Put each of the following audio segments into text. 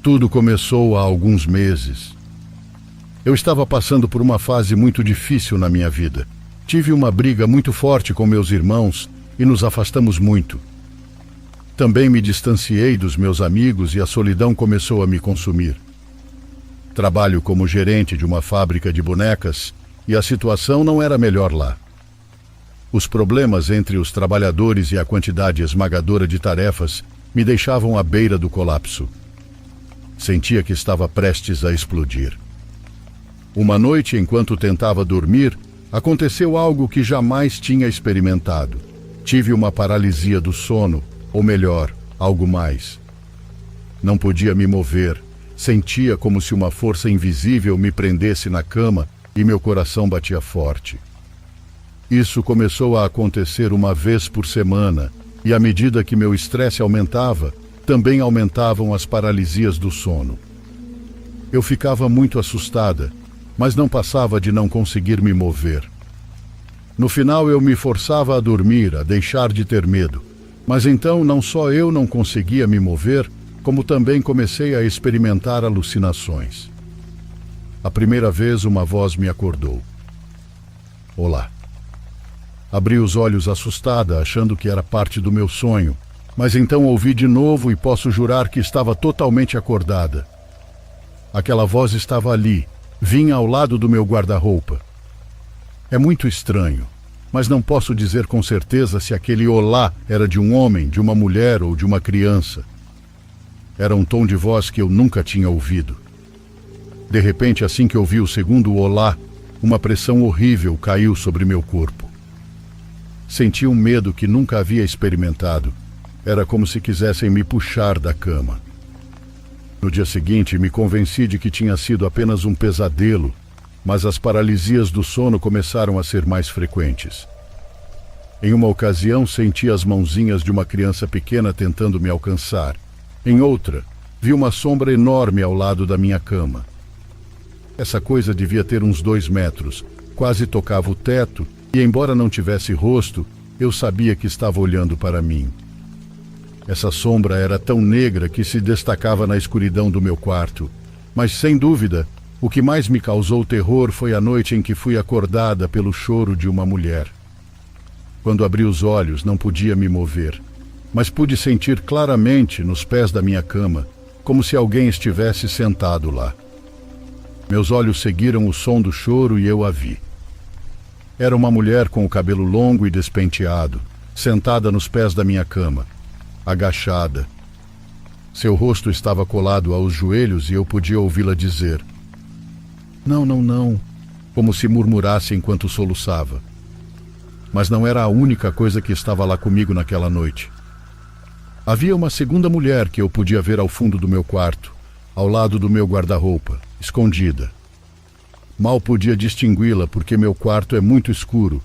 Tudo começou há alguns meses. Eu estava passando por uma fase muito difícil na minha vida. Tive uma briga muito forte com meus irmãos e nos afastamos muito. Também me distanciei dos meus amigos e a solidão começou a me consumir. Trabalho como gerente de uma fábrica de bonecas e a situação não era melhor lá. Os problemas entre os trabalhadores e a quantidade esmagadora de tarefas me deixavam à beira do colapso. Sentia que estava prestes a explodir. Uma noite, enquanto tentava dormir, aconteceu algo que jamais tinha experimentado. Tive uma paralisia do sono, ou melhor, algo mais. Não podia me mover, sentia como se uma força invisível me prendesse na cama e meu coração batia forte. Isso começou a acontecer uma vez por semana, e à medida que meu estresse aumentava, também aumentavam as paralisias do sono. Eu ficava muito assustada, mas não passava de não conseguir me mover. No final eu me forçava a dormir, a deixar de ter medo. Mas então não só eu não conseguia me mover, como também comecei a experimentar alucinações. A primeira vez uma voz me acordou. Olá. Abri os olhos assustada, achando que era parte do meu sonho, mas então ouvi de novo e posso jurar que estava totalmente acordada. Aquela voz estava ali, vinha ao lado do meu guarda-roupa. É muito estranho, mas não posso dizer com certeza se aquele olá era de um homem, de uma mulher ou de uma criança. Era um tom de voz que eu nunca tinha ouvido. De repente, assim que ouvi o segundo olá, uma pressão horrível caiu sobre meu corpo. Senti um medo que nunca havia experimentado. Era como se quisessem me puxar da cama. No dia seguinte, me convenci de que tinha sido apenas um pesadelo, mas as paralisias do sono começaram a ser mais frequentes. Em uma ocasião, senti as mãozinhas de uma criança pequena tentando me alcançar. Em outra, vi uma sombra enorme ao lado da minha cama. Essa coisa devia ter uns 2 metros, quase tocava o teto, e embora não tivesse rosto, eu sabia que estava olhando para mim. Essa sombra era tão negra que se destacava na escuridão do meu quarto. Mas, sem dúvida, o que mais me causou terror foi a noite em que fui acordada pelo choro de uma mulher. Quando abri os olhos, não podia me mover, mas pude sentir claramente, nos pés da minha cama, como se alguém estivesse sentado lá. Meus olhos seguiram o som do choro e eu a vi. Era uma mulher com o cabelo longo e despenteado, sentada nos pés da minha cama, agachada. Seu rosto estava colado aos joelhos e eu podia ouvi-la dizer: "Não, não, não", como se murmurasse enquanto soluçava. Mas não era a única coisa que estava lá comigo naquela noite. Havia uma segunda mulher que eu podia ver ao fundo do meu quarto, ao lado do meu guarda-roupa, escondida. Mal podia distingui-la porque meu quarto é muito escuro,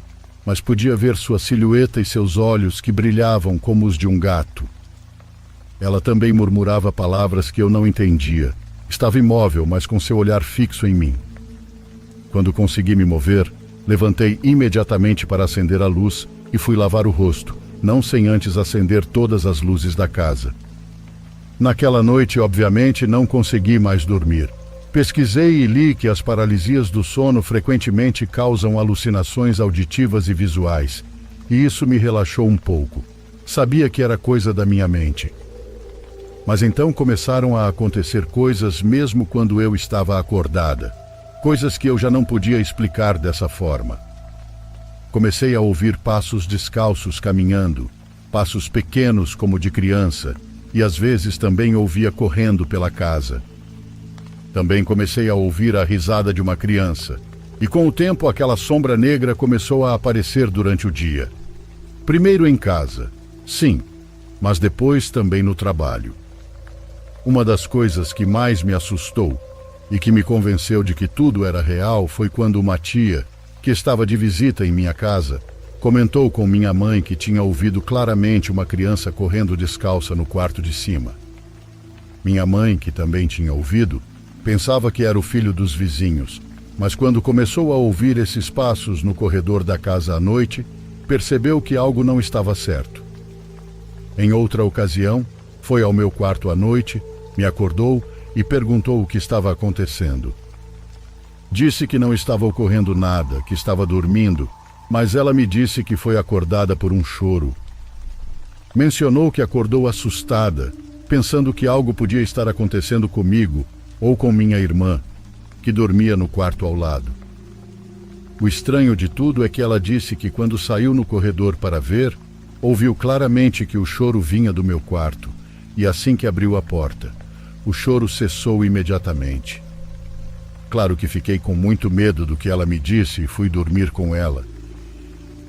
mas podia ver sua silhueta e seus olhos que brilhavam como os de um gato. Ela também murmurava palavras que eu não entendia. Estava imóvel, mas com seu olhar fixo em mim. Quando consegui me mover, levantei imediatamente para acender a luz e fui lavar o rosto, não sem antes acender todas as luzes da casa. Naquela noite, obviamente, não consegui mais dormir. Pesquisei e li que as paralisias do sono frequentemente causam alucinações auditivas e visuais, e isso me relaxou um pouco. Sabia que era coisa da minha mente. Mas então começaram a acontecer coisas mesmo quando eu estava acordada. Coisas que eu já não podia explicar dessa forma. Comecei a ouvir passos descalços caminhando, passos pequenos como de criança, e às vezes também ouvia correndo pela casa. Também comecei a ouvir a risada de uma criança, e com o tempo aquela sombra negra começou a aparecer durante o dia. Primeiro em casa, sim, mas depois também no trabalho. Uma das coisas que mais me assustou e que me convenceu de que tudo era real foi quando uma tia, que estava de visita em minha casa, comentou com minha mãe que tinha ouvido claramente uma criança correndo descalça no quarto de cima. Minha mãe, que também tinha ouvido, pensava que era o filho dos vizinhos, mas quando começou a ouvir esses passos no corredor da casa à noite, percebeu que algo não estava certo. Em outra ocasião, foi ao meu quarto à noite, me acordou e perguntou o que estava acontecendo. Disse que não estava ocorrendo nada, que estava dormindo, mas ela me disse que foi acordada por um choro. Mencionou que acordou assustada, pensando que algo podia estar acontecendo comigo ou com minha irmã, que dormia no quarto ao lado. O estranho de tudo é que ela disse que quando saiu no corredor para ver, ouviu claramente que o choro vinha do meu quarto, e assim que abriu a porta, o choro cessou imediatamente. Claro que fiquei com muito medo do que ela me disse e fui dormir com ela.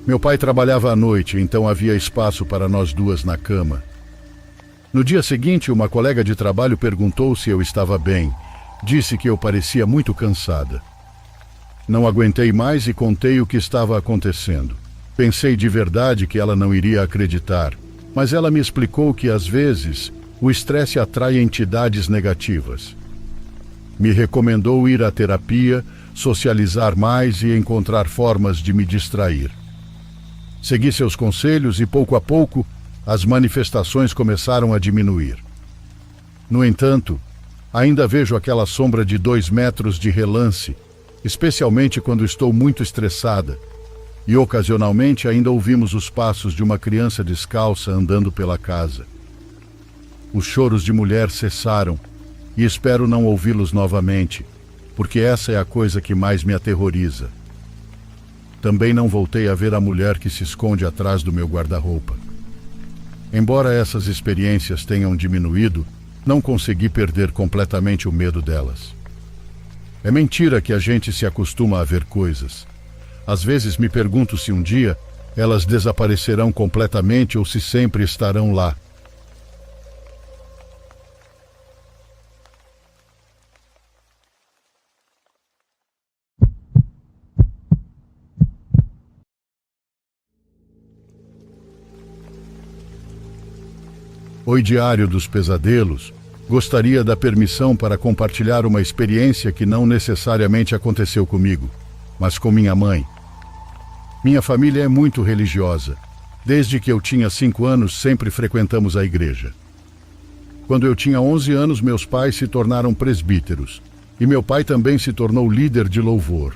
Meu pai trabalhava à noite, então havia espaço para nós duas na cama. No dia seguinte, uma colega de trabalho perguntou se eu estava bem. Disse que eu parecia muito cansada. Não aguentei mais e contei o que estava acontecendo. Pensei de verdade que ela não iria acreditar, mas ela me explicou que, às vezes, o estresse atrai entidades negativas. Me recomendou ir à terapia, socializar mais e encontrar formas de me distrair. Segui seus conselhos e, pouco a pouco, as manifestações começaram a diminuir. No entanto, ainda vejo aquela sombra de 2 metros de relance, especialmente quando estou muito estressada, e ocasionalmente ainda ouvimos os passos de uma criança descalça andando pela casa. Os choros de mulher cessaram e espero não ouvi-los novamente, porque essa é a coisa que mais me aterroriza. Também não voltei a ver a mulher que se esconde atrás do meu guarda-roupa. Embora essas experiências tenham diminuído, não consegui perder completamente o medo delas. É mentira que a gente se acostuma a ver coisas. Às vezes me pergunto se um dia elas desaparecerão completamente ou se sempre estarão lá. Oi, Diário dos Pesadelos. Gostaria da permissão para compartilhar uma experiência que não necessariamente aconteceu comigo, mas com minha mãe. Minha família é muito religiosa. Desde que eu tinha 5 anos, sempre frequentamos a igreja. Quando eu tinha 11 anos, meus pais se tornaram presbíteros, e meu pai também se tornou líder de louvor.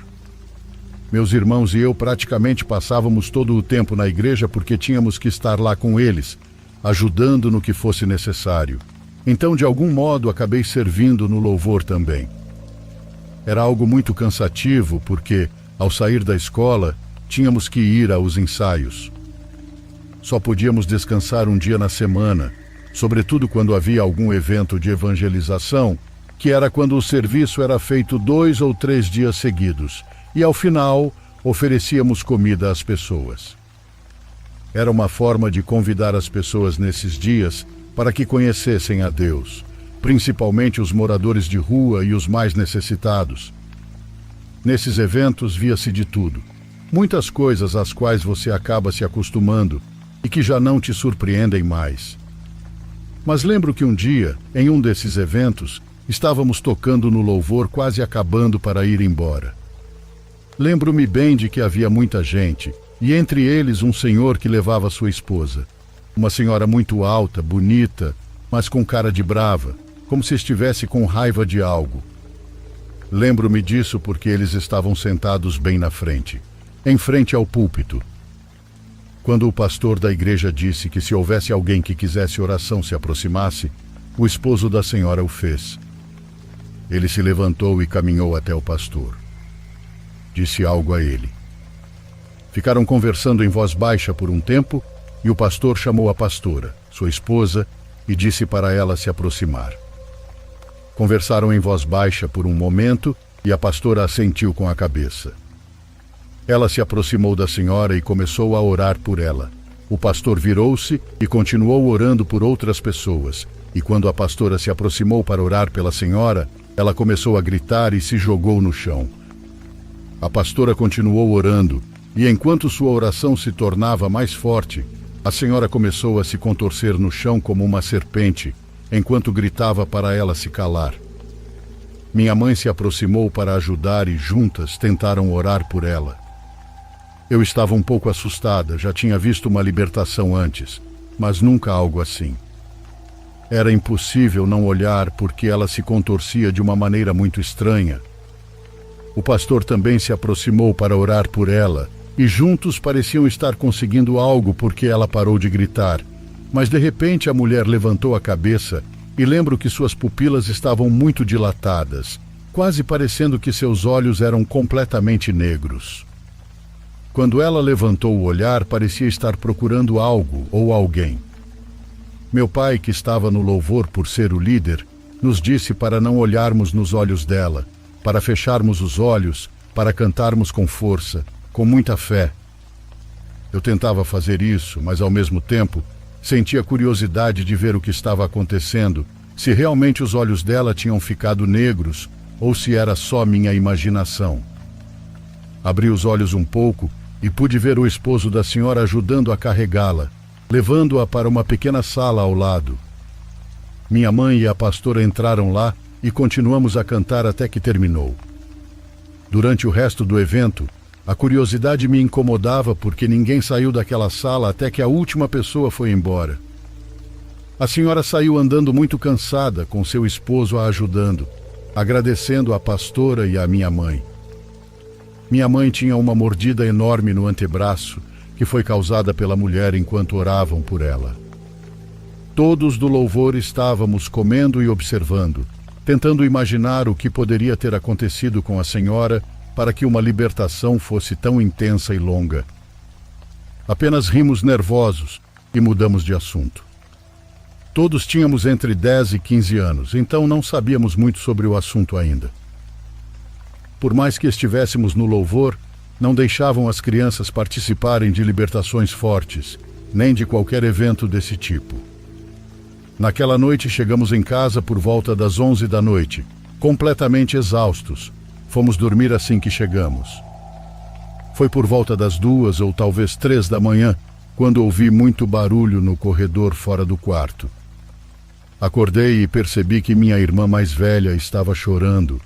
Meus irmãos e eu praticamente passávamos todo o tempo na igreja porque tínhamos que estar lá com eles, ajudando no que fosse necessário. Então, de algum modo, acabei servindo no louvor também. Era algo muito cansativo porque, ao sair da escola, tínhamos que ir aos ensaios. Só podíamos descansar um dia na semana, sobretudo quando havia algum evento de evangelização, que era quando o serviço era feito 2 ou 3 dias seguidos, e ao final oferecíamos comida às pessoas. Era uma forma de convidar as pessoas nesses dias para que conhecessem a Deus, principalmente os moradores de rua e os mais necessitados. Nesses eventos via-se de tudo, muitas coisas às quais você acaba se acostumando e que já não te surpreendem mais. Mas lembro que um dia, em um desses eventos, estávamos tocando no louvor quase acabando para ir embora. Lembro-me bem de que havia muita gente, e entre eles um senhor que levava sua esposa. Uma senhora muito alta, bonita, mas com cara de brava, como se estivesse com raiva de algo. Lembro-me disso porque eles estavam sentados bem na frente, em frente ao púlpito. Quando o pastor da igreja disse que se houvesse alguém que quisesse oração se aproximasse, o esposo da senhora o fez. Ele se levantou e caminhou até o pastor. Disse algo a ele. Ficaram conversando em voz baixa por um tempo e o pastor chamou a pastora, sua esposa, e disse para ela se aproximar. Conversaram em voz baixa por um momento e a pastora assentiu com a cabeça. Ela se aproximou da senhora e começou a orar por ela. O pastor virou-se e continuou orando por outras pessoas, e quando a pastora se aproximou para orar pela senhora, ela começou a gritar e se jogou no chão. A pastora continuou orando, e enquanto sua oração se tornava mais forte, a senhora começou a se contorcer no chão como uma serpente, enquanto gritava para ela se calar. Minha mãe se aproximou para ajudar e juntas tentaram orar por ela. Eu estava um pouco assustada, já tinha visto uma libertação antes, mas nunca algo assim. Era impossível não olhar porque ela se contorcia de uma maneira muito estranha. O pastor também se aproximou para orar por ela, e juntos pareciam estar conseguindo algo porque ela parou de gritar. Mas de repente a mulher levantou a cabeça e lembro que suas pupilas estavam muito dilatadas, quase parecendo que seus olhos eram completamente negros. Quando ela levantou o olhar, parecia estar procurando algo ou alguém. Meu pai, que estava no louvor por ser o líder, nos disse para não olharmos nos olhos dela, para fecharmos os olhos, para cantarmos com força, com muita fé. Eu tentava fazer isso, mas ao mesmo tempo sentia curiosidade de ver o que estava acontecendo, se realmente os olhos dela tinham ficado negros ou se era só minha imaginação. Abri os olhos um pouco e pude ver o esposo da senhora ajudando a carregá-la, levando-a para uma pequena sala ao lado. Minha mãe e a pastora entraram lá e continuamos a cantar até que terminou. Durante o resto do evento, a curiosidade me incomodava porque ninguém saiu daquela sala até que a última pessoa foi embora. A senhora saiu andando muito cansada, com seu esposo a ajudando, agradecendo à pastora e à minha mãe. Minha mãe tinha uma mordida enorme no antebraço, que foi causada pela mulher enquanto oravam por ela. Todos do louvor estávamos comendo e observando, tentando imaginar o que poderia ter acontecido com a senhora para que uma libertação fosse tão intensa e longa. Apenas rimos nervosos e mudamos de assunto. Todos tínhamos entre 10 e 15 anos, então não sabíamos muito sobre o assunto ainda. Por mais que estivéssemos no louvor, não deixavam as crianças participarem de libertações fortes, nem de qualquer evento desse tipo. Naquela noite chegamos em casa por volta das 11 da noite, completamente exaustos. Fomos dormir assim que chegamos. Foi por volta das 2 ou talvez 3 da manhã, quando ouvi muito barulho no corredor fora do quarto. Acordei e percebi que minha irmã mais velha estava chorando.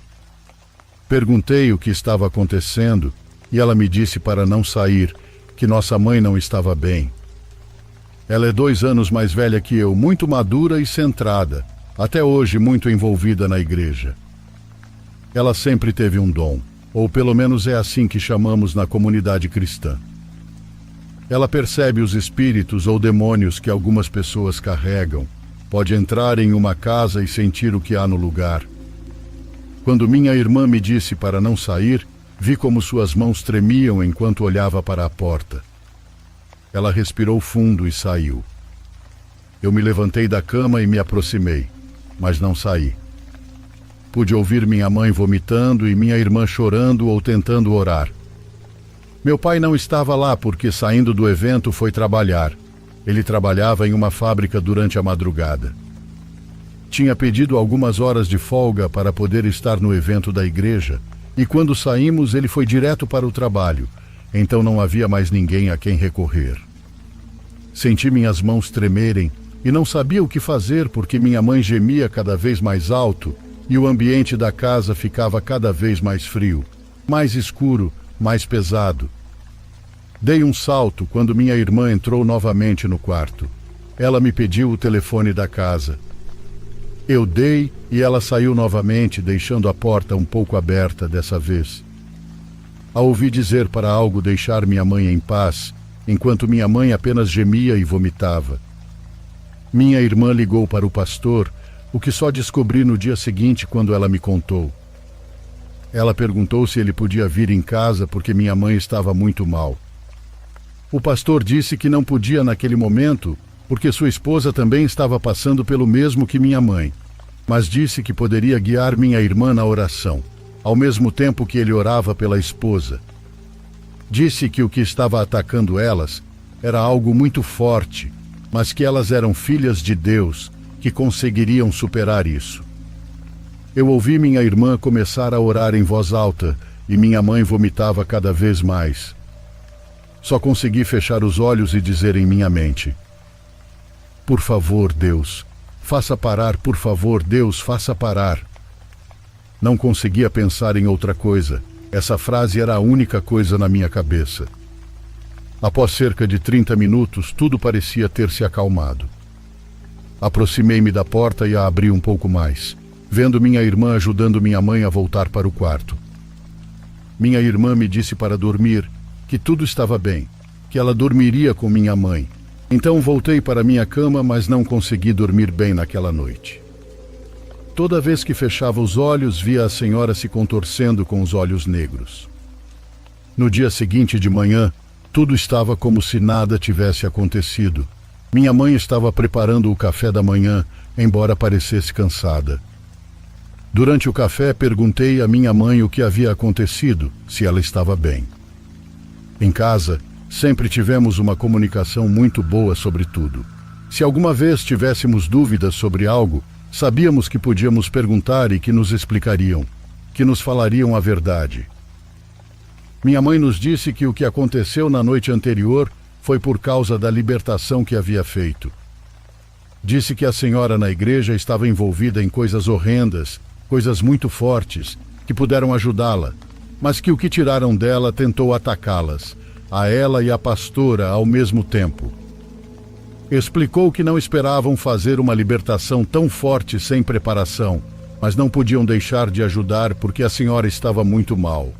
Perguntei o que estava acontecendo e ela me disse para não sair, que nossa mãe não estava bem. Ela é 2 anos mais velha que eu, muito madura e centrada, até hoje muito envolvida na igreja. Ela sempre teve um dom, ou pelo menos é assim que chamamos na comunidade cristã. Ela percebe os espíritos ou demônios que algumas pessoas carregam, pode entrar em uma casa e sentir o que há no lugar. Quando minha irmã me disse para não sair, vi como suas mãos tremiam enquanto olhava para a porta. Ela respirou fundo e saiu. Eu me levantei da cama e me aproximei, mas não saí. Pude ouvir minha mãe vomitando e minha irmã chorando ou tentando orar. Meu pai não estava lá porque, saindo do evento, foi trabalhar. Ele trabalhava em uma fábrica durante a madrugada. Tinha pedido algumas horas de folga para poder estar no evento da igreja, e quando saímos ele foi direto para o trabalho, então não havia mais ninguém a quem recorrer. Senti minhas mãos tremerem e não sabia o que fazer porque minha mãe gemia cada vez mais alto e o ambiente da casa ficava cada vez mais frio, mais escuro, mais pesado. Dei um salto quando minha irmã entrou novamente no quarto. Ela me pediu o telefone da casa. Eu dei e ela saiu novamente, deixando a porta um pouco aberta dessa vez. A ouvi dizer para algo deixar minha mãe em paz, enquanto minha mãe apenas gemia e vomitava. Minha irmã ligou para o pastor, o que só descobri no dia seguinte quando ela me contou. Ela perguntou se ele podia vir em casa porque minha mãe estava muito mal. O pastor disse que não podia naquele momento porque sua esposa também estava passando pelo mesmo que minha mãe, mas disse que poderia guiar minha irmã na oração, ao mesmo tempo que ele orava pela esposa. Disse que o que estava atacando elas era algo muito forte, mas que elas eram filhas de Deus, que conseguiriam superar isso. Eu ouvi minha irmã começar a orar em voz alta e minha mãe vomitava cada vez mais. Só consegui fechar os olhos e dizer em minha mente: por favor, Deus, faça parar, por favor, Deus, faça parar. Não conseguia pensar em outra coisa. Essa frase era a única coisa na minha cabeça. Após cerca de 30 minutos, tudo parecia ter se acalmado. Aproximei-me da porta e a abri um pouco mais, vendo minha irmã ajudando minha mãe a voltar para o quarto. Minha irmã me disse para dormir, que tudo estava bem, que ela dormiria com minha mãe. Então voltei para minha cama, mas não consegui dormir bem naquela noite. Toda vez que fechava os olhos, via a senhora se contorcendo com os olhos negros. No dia seguinte de manhã, tudo estava como se nada tivesse acontecido. Minha mãe estava preparando o café da manhã, embora parecesse cansada. Durante o café, perguntei à minha mãe o que havia acontecido, se ela estava bem. Em casa, sempre tivemos uma comunicação muito boa sobre tudo. Se alguma vez tivéssemos dúvidas sobre algo, sabíamos que podíamos perguntar e que nos explicariam, que nos falariam a verdade. Minha mãe nos disse que o que aconteceu na noite anterior foi por causa da libertação que havia feito. Disse que a senhora na igreja estava envolvida em coisas horrendas, coisas muito fortes, que puderam ajudá-la, mas que o que tiraram dela tentou atacá-las, a ela e a pastora ao mesmo tempo. Explicou que não esperavam fazer uma libertação tão forte sem preparação, mas não podiam deixar de ajudar porque a senhora estava muito mal.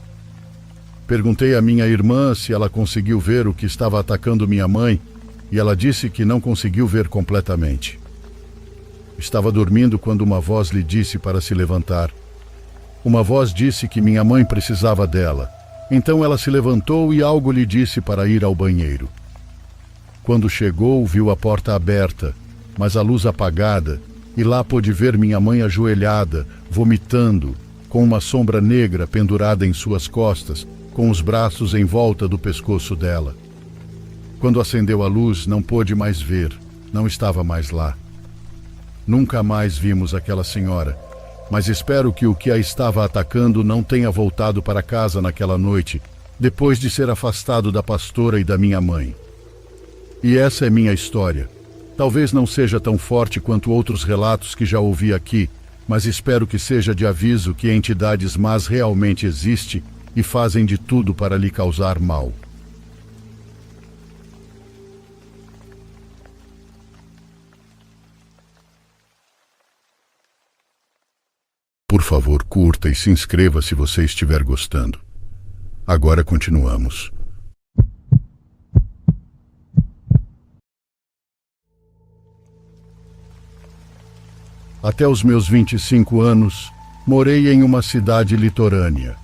Perguntei à minha irmã se ela conseguiu ver o que estava atacando minha mãe, e ela disse que não conseguiu ver completamente. Estava dormindo quando uma voz lhe disse para se levantar. Uma voz disse que minha mãe precisava dela. Então ela se levantou e algo lhe disse para ir ao banheiro. Quando chegou, viu a porta aberta, mas a luz apagada, e lá pôde ver minha mãe ajoelhada, vomitando, com uma sombra negra pendurada em suas costas, com os braços em volta do pescoço dela. Quando acendeu a luz, não pôde mais ver, não estava mais lá. Nunca mais vimos aquela senhora, mas espero que o que a estava atacando não tenha voltado para casa naquela noite, depois de ser afastado da pastora e da minha mãe. E essa é minha história. Talvez não seja tão forte quanto outros relatos que já ouvi aqui, mas espero que seja de aviso que entidades más realmente existem e fazem de tudo para lhe causar mal. Por favor, curta e se inscreva se você estiver gostando. Agora continuamos. Até os meus 25 anos, morei em uma cidade litorânea.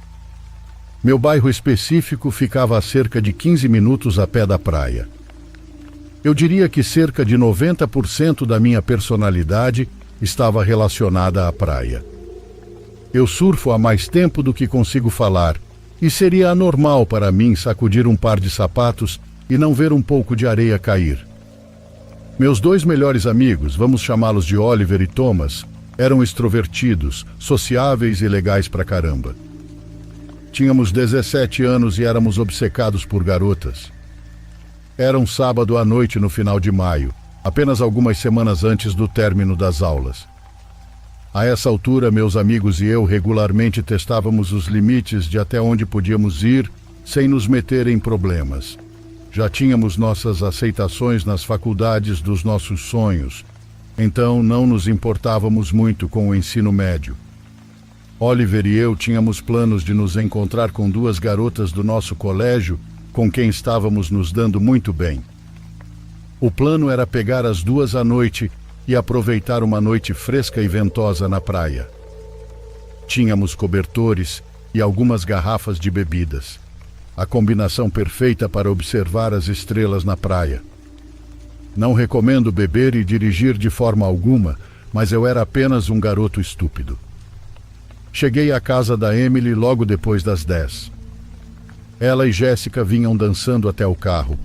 Meu bairro específico ficava a cerca de 15 minutos a pé da praia. Eu diria que cerca de 90% da minha personalidade estava relacionada à praia. Eu surfo há mais tempo do que consigo falar, e seria anormal para mim sacudir um par de sapatos e não ver um pouco de areia cair. Meus dois melhores amigos, vamos chamá-los de Oliver e Thomas, eram extrovertidos, sociáveis e legais pra caramba. Tínhamos 17 anos e éramos obcecados por garotas. Era um sábado à noite no final de maio, apenas algumas semanas antes do término das aulas. A essa altura, meus amigos e eu regularmente testávamos os limites de até onde podíamos ir sem nos meter em problemas. Já tínhamos nossas aceitações nas faculdades dos nossos sonhos, então não nos importávamos muito com o ensino médio. Oliver e eu tínhamos planos de nos encontrar com duas garotas do nosso colégio com quem estávamos nos dando muito bem. O plano era pegar as duas à noite e aproveitar uma noite fresca e ventosa na praia. Tínhamos cobertores e algumas garrafas de bebidas. A combinação perfeita para observar as estrelas na praia. Não recomendo beber e dirigir de forma alguma, mas eu era apenas um garoto estúpido. Cheguei à casa da Emily logo depois das 10. Ela e Jéssica vinham dançando até o carro.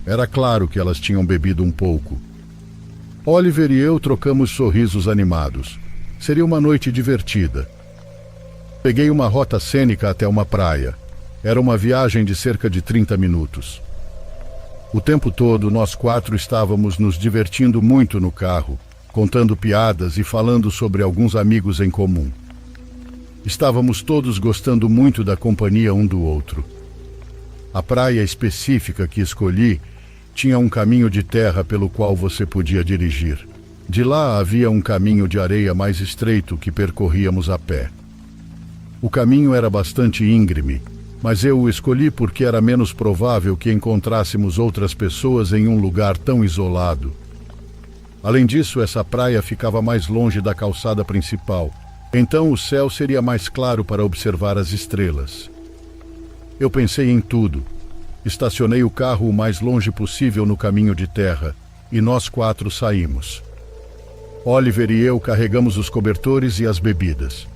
Era claro que elas tinham bebido um pouco. Oliver e eu trocamos sorrisos animados. Seria uma noite divertida. Peguei uma rota cênica até uma praia. Era uma viagem de cerca de 30 minutos. O tempo todo, nós quatro estávamos nos divertindo muito no carro, contando piadas e falando sobre alguns amigos em comum. Estávamos todos gostando muito da companhia um do outro. A praia específica que escolhi tinha um caminho de terra pelo qual você podia dirigir. De lá havia um caminho de areia mais estreito que percorríamos a pé. O caminho era bastante íngreme, mas eu o escolhi porque era menos provável que encontrássemos outras pessoas em um lugar tão isolado. Além disso, essa praia ficava mais longe da calçada principal, então o céu seria mais claro para observar as estrelas. Eu pensei em tudo. Estacionei o carro o mais longe possível no caminho de terra e nós 4 saímos. Oliver e eu carregamos os cobertores e as bebidas.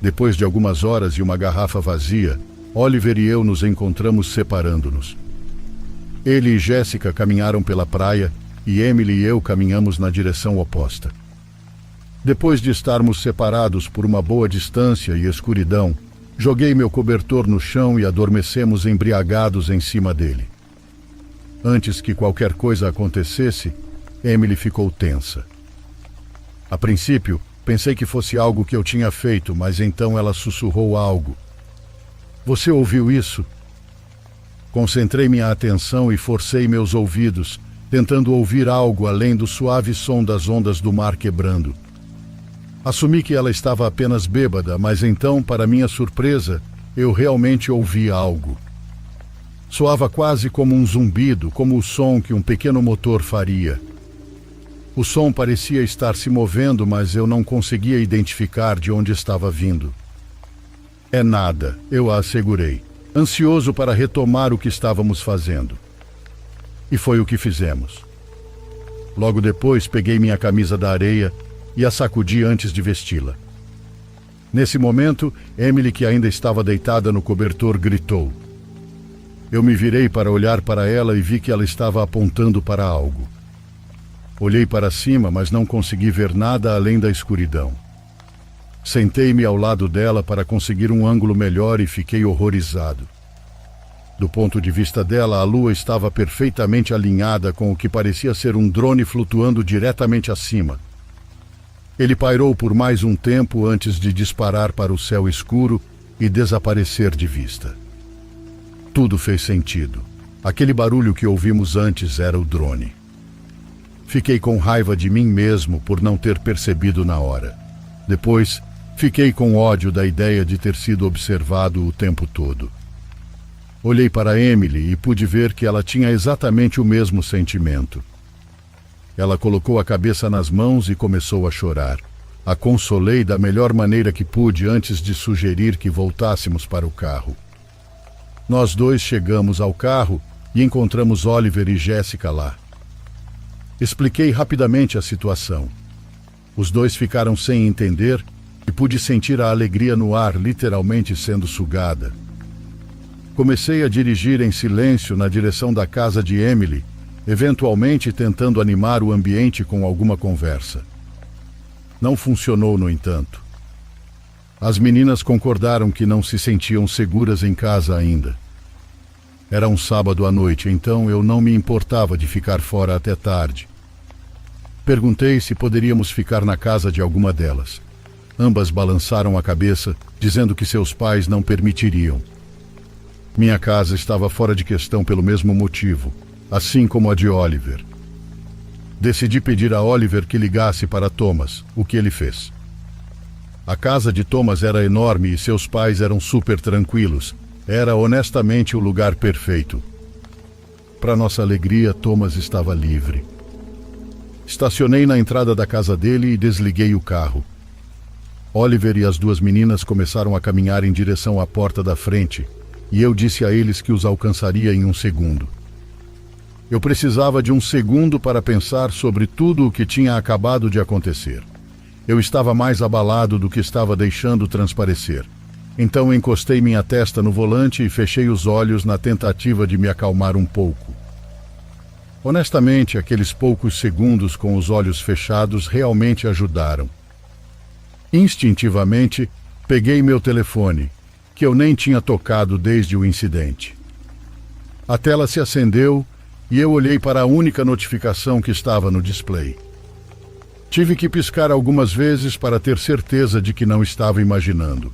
Depois de algumas horas e uma garrafa vazia, Oliver e eu nos encontramos separando-nos. Ele e Jéssica caminharam pela praia e Emily e eu caminhamos na direção oposta. Depois de estarmos separados por uma boa distância e escuridão, joguei meu cobertor no chão e adormecemos embriagados em cima dele. Antes que qualquer coisa acontecesse, Emily ficou tensa. A princípio, pensei que fosse algo que eu tinha feito, mas então ela sussurrou algo. Você ouviu isso? Concentrei minha atenção e forcei meus ouvidos, tentando ouvir algo além do suave som das ondas do mar quebrando. Assumi que ela estava apenas bêbada, mas então, para minha surpresa, eu realmente ouvi algo. Soava quase como um zumbido, como o som que um pequeno motor faria. O som parecia estar se movendo, mas eu não conseguia identificar de onde estava vindo. É nada, eu a assegurei, ansioso para retomar o que estávamos fazendo. E foi o que fizemos. Logo depois, peguei minha camisa da areia e a sacudi antes de vesti-la. Nesse momento, Emily, que ainda estava deitada no cobertor, gritou. Eu me virei para olhar para ela e vi que ela estava apontando para algo. Olhei para cima, mas não consegui ver nada além da escuridão. Sentei-me ao lado dela para conseguir um ângulo melhor e fiquei horrorizado. Do ponto de vista dela, a lua estava perfeitamente alinhada com o que parecia ser um drone flutuando diretamente acima. Ele pairou por mais um tempo antes de disparar para o céu escuro e desaparecer de vista. Tudo fez sentido. Aquele barulho que ouvimos antes era o drone. Fiquei com raiva de mim mesmo por não ter percebido na hora. Depois, fiquei com ódio da ideia de ter sido observado o tempo todo. Olhei para Emily e pude ver que ela tinha exatamente o mesmo sentimento. Ela colocou a cabeça nas mãos e começou a chorar. A consolei da melhor maneira que pude antes de sugerir que voltássemos para o carro. Nós 2 chegamos ao carro e encontramos Oliver e Jéssica lá. Expliquei rapidamente a situação. Os 2 ficaram sem entender e pude sentir a alegria no ar literalmente sendo sugada. Comecei a dirigir em silêncio na direção da casa de Emily, eventualmente tentando animar o ambiente com alguma conversa. Não funcionou, no entanto. As meninas concordaram que não se sentiam seguras em casa ainda. Era um sábado à noite, então eu não me importava de ficar fora até tarde. Perguntei se poderíamos ficar na casa de alguma delas. Ambas balançaram a cabeça, dizendo que seus pais não permitiriam. Minha casa estava fora de questão pelo mesmo motivo, assim como a de Oliver. Decidi pedir a Oliver que ligasse para Thomas, o que ele fez. A casa de Thomas era enorme e seus pais eram super tranquilos. Era honestamente o lugar perfeito. Para nossa alegria, Thomas estava livre. Estacionei na entrada da casa dele e desliguei o carro. Oliver e as 2 meninas começaram a caminhar em direção à porta da frente, e eu disse a eles que os alcançaria em um segundo. Eu precisava de um segundo para pensar sobre tudo o que tinha acabado de acontecer. Eu estava mais abalado do que estava deixando transparecer. Então encostei minha testa no volante e fechei os olhos na tentativa de me acalmar um pouco. Honestamente, aqueles poucos segundos com os olhos fechados realmente ajudaram. Instintivamente, peguei meu telefone, que eu nem tinha tocado desde o incidente. A tela se acendeu e eu olhei para a única notificação que estava no display. Tive que piscar algumas vezes para ter certeza de que não estava imaginando.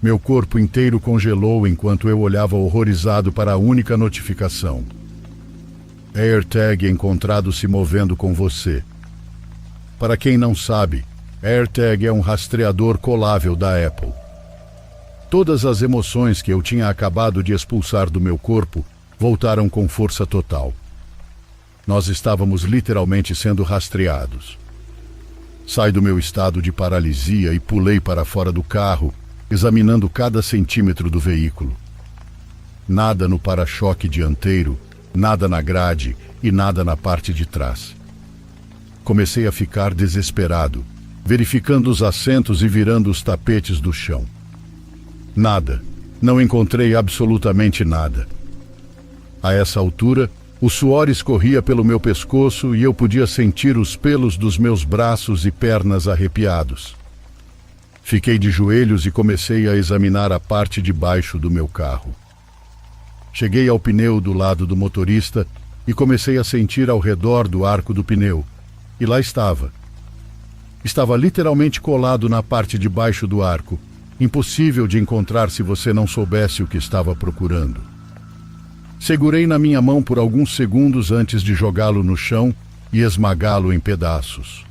Meu corpo inteiro congelou enquanto eu olhava horrorizado para a única notificação. AirTag encontrado se movendo com você. Para quem não sabe, AirTag é um rastreador colável da Apple. Todas as emoções que eu tinha acabado de expulsar do meu corpo voltaram com força total. Nós estávamos literalmente sendo rastreados. Saí do meu estado de paralisia e pulei para fora do carro, examinando cada centímetro do veículo. Nada no para-choque dianteiro, nada na grade e nada na parte de trás. Comecei a ficar desesperado, verificando os assentos e virando os tapetes do chão. Nada. Não encontrei absolutamente nada. A essa altura, o suor escorria pelo meu pescoço e eu podia sentir os pelos dos meus braços e pernas arrepiados. Fiquei de joelhos e comecei a examinar a parte de baixo do meu carro. Cheguei ao pneu do lado do motorista e comecei a sentir ao redor do arco do pneu. E lá estava. Estava literalmente colado na parte de baixo do arco, impossível de encontrar se você não soubesse o que estava procurando. Segurei na minha mão por alguns segundos antes de jogá-lo no chão e esmagá-lo em pedaços.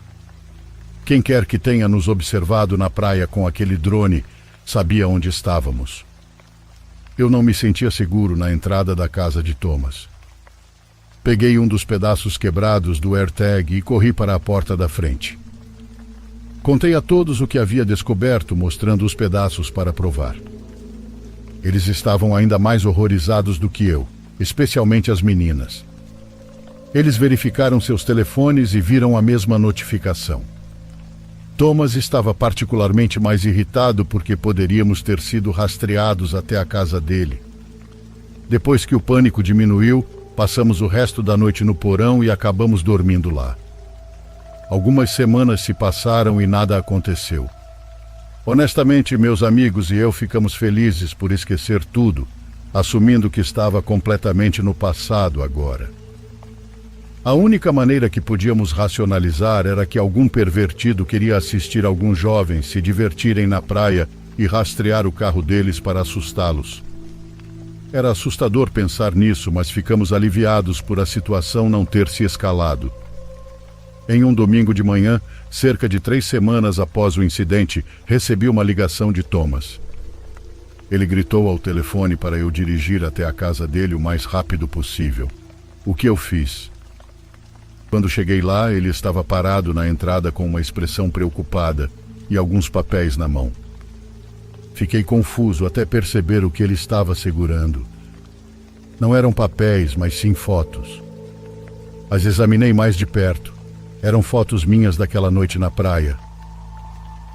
Quem quer que tenha nos observado na praia com aquele drone sabia onde estávamos. Eu não me sentia seguro na entrada da casa de Thomas. Peguei um dos pedaços quebrados do AirTag e corri para a porta da frente. Contei a todos o que havia descoberto, mostrando os pedaços para provar. Eles estavam ainda mais horrorizados do que eu, especialmente as meninas. Eles verificaram seus telefones e viram a mesma notificação. Thomas estava particularmente mais irritado porque poderíamos ter sido rastreados até a casa dele. Depois que o pânico diminuiu, passamos o resto da noite no porão e acabamos dormindo lá. Algumas semanas se passaram e nada aconteceu. Honestamente, meus amigos e eu ficamos felizes por esquecer tudo, assumindo que estava completamente no passado agora. A única maneira que podíamos racionalizar era que algum pervertido queria assistir alguns jovens se divertirem na praia e rastrear o carro deles para assustá-los. Era assustador pensar nisso, mas ficamos aliviados por a situação não ter se escalado. Em um domingo de manhã, cerca de 3 semanas após o incidente, recebi uma ligação de Thomas. Ele gritou ao telefone para eu dirigir até a casa dele o mais rápido possível. O que eu fiz? Quando cheguei lá, ele estava parado na entrada com uma expressão preocupada e alguns papéis na mão. Fiquei confuso até perceber o que ele estava segurando. Não eram papéis, mas sim fotos. As examinei mais de perto. Eram fotos minhas daquela noite na praia.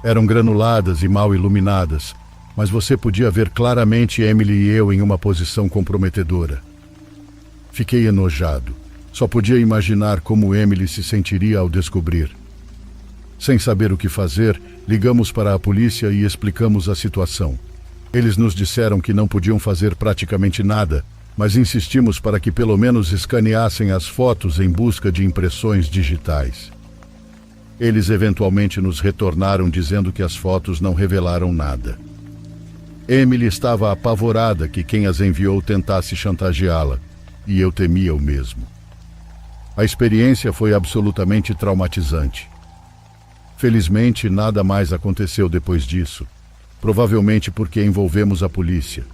Eram granuladas e mal iluminadas, mas você podia ver claramente Emily e eu em uma posição comprometedora. Fiquei enojado. Só podia imaginar como Emily se sentiria ao descobrir. Sem saber o que fazer, ligamos para a polícia e explicamos a situação. Eles nos disseram que não podiam fazer praticamente nada, mas insistimos para que pelo menos escaneassem as fotos em busca de impressões digitais. Eles eventualmente nos retornaram dizendo que as fotos não revelaram nada. Emily estava apavorada que quem as enviou tentasse chantageá-la, e eu temia o mesmo. A experiência foi absolutamente traumatizante. Felizmente, nada mais aconteceu depois disso, provavelmente porque envolvemos a polícia.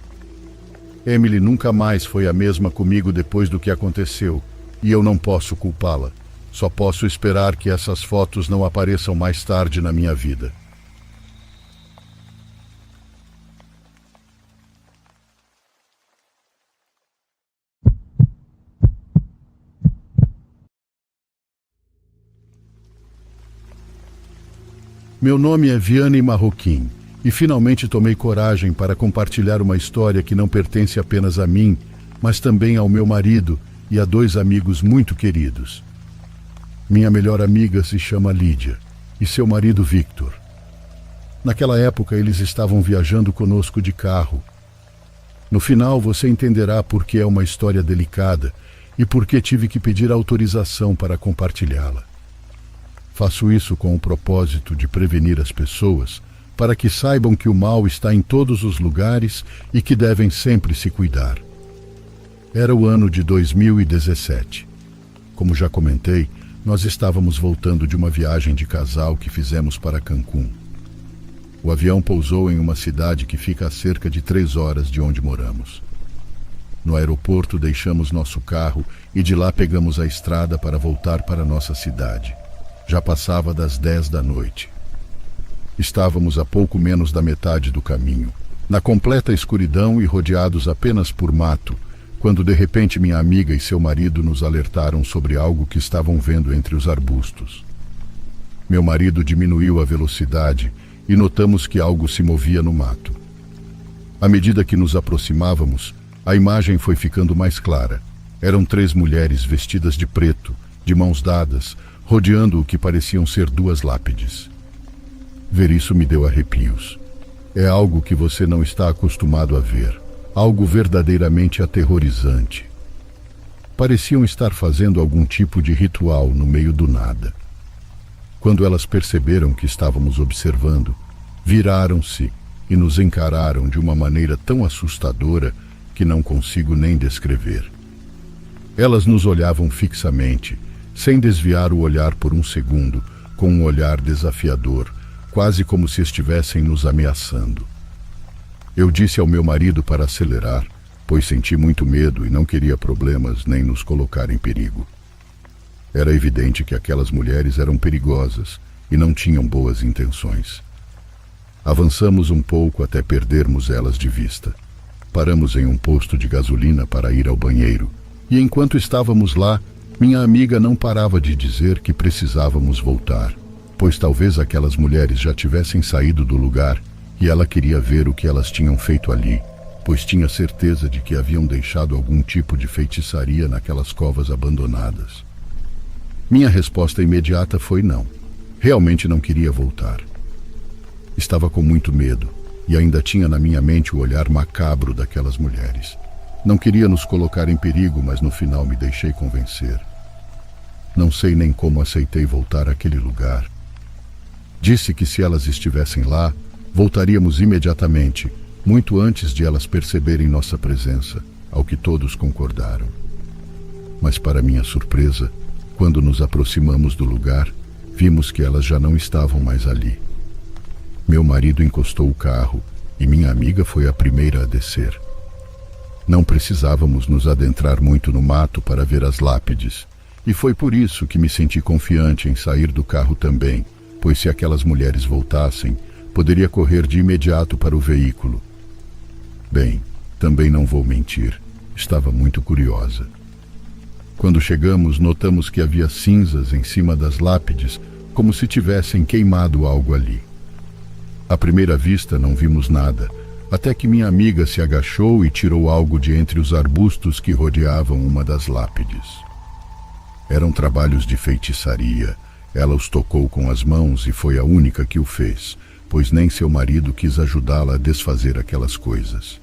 Emily nunca mais foi a mesma comigo depois do que aconteceu, e eu não posso culpá-la. Só posso esperar que essas fotos não apareçam mais tarde na minha vida. Meu nome é Vianney Marroquin e finalmente tomei coragem para compartilhar uma história que não pertence apenas a mim, mas também ao meu marido e a 2 amigos muito queridos. Minha melhor amiga se chama Lídia e seu marido Victor. Naquela época eles estavam viajando conosco de carro. No final você entenderá por que é uma história delicada e por que tive que pedir autorização para compartilhá-la. Faço isso com o propósito de prevenir as pessoas para que saibam que o mal está em todos os lugares e que devem sempre se cuidar. Era o ano de 2017. Como já comentei, Nós estávamos voltando de uma viagem de casal que fizemos para Cancún. O avião pousou em uma cidade que fica a cerca de 3 horas de onde moramos. No aeroporto deixamos nosso carro e de lá pegamos a estrada para voltar para nossa cidade. Já passava das 10 da noite. Estávamos a pouco menos da metade do caminho, na completa escuridão e rodeados apenas por mato, quando de repente minha amiga e seu marido nos alertaram sobre algo que estavam vendo entre os arbustos. Meu marido diminuiu a velocidade e notamos que algo se movia no mato. À medida que nos aproximávamos, a imagem foi ficando mais clara. Eram 3 mulheres vestidas de preto, de mãos dadas, rodeando o que pareciam ser 2 lápides. Ver isso me deu arrepios. É algo que você não está acostumado a ver. Algo verdadeiramente aterrorizante. Pareciam estar fazendo algum tipo de ritual no meio do nada. Quando elas perceberam que estávamos observando, viraram-se e nos encararam de uma maneira tão assustadora que não consigo nem descrever. Elas nos olhavam fixamente, sem desviar o olhar por um segundo, com um olhar desafiador, quase como se estivessem nos ameaçando. Eu disse ao meu marido para acelerar, pois senti muito medo e não queria problemas nem nos colocar em perigo. Era evidente que aquelas mulheres eram perigosas e não tinham boas intenções. Avançamos um pouco até perdermos elas de vista. Paramos em um posto de gasolina para ir ao banheiro, e enquanto estávamos lá, minha amiga não parava de dizer que precisávamos voltar, pois talvez aquelas mulheres já tivessem saído do lugar e ela queria ver o que elas tinham feito ali, pois tinha certeza de que haviam deixado algum tipo de feitiçaria naquelas covas abandonadas. Minha resposta imediata foi não. Realmente não queria voltar. Estava com muito medo e ainda tinha na minha mente o olhar macabro daquelas mulheres. Não queria nos colocar em perigo, mas no final me deixei convencer. Não sei nem como aceitei voltar àquele lugar. Disse que se elas estivessem lá, voltaríamos imediatamente, muito antes de elas perceberem nossa presença, ao que todos concordaram. Mas para minha surpresa, quando nos aproximamos do lugar, vimos que elas já não estavam mais ali. Meu marido encostou o carro e minha amiga foi a primeira a descer. Não precisávamos nos adentrar muito no mato para ver as lápides, e foi por isso que me senti confiante em sair do carro também, pois se aquelas mulheres voltassem, poderia correr de imediato para o veículo. Bem, também não vou mentir, estava muito curiosa. Quando chegamos, notamos que havia cinzas em cima das lápides, como se tivessem queimado algo ali. À primeira vista não vimos nada, até que minha amiga se agachou e tirou algo de entre os arbustos que rodeavam uma das lápides. Eram trabalhos de feitiçaria. Ela os tocou com as mãos e foi a única que o fez, pois nem seu marido quis ajudá-la a desfazer aquelas coisas.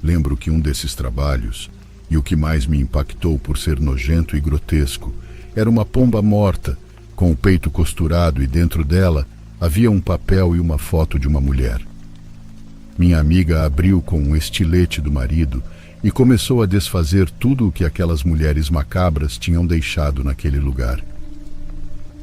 Lembro que um desses trabalhos, e o que mais me impactou por ser nojento e grotesco, era uma pomba morta, com o peito costurado e dentro dela havia um papel e uma foto de uma mulher. Minha amiga abriu com um estilete do marido e começou a desfazer tudo o que aquelas mulheres macabras tinham deixado naquele lugar.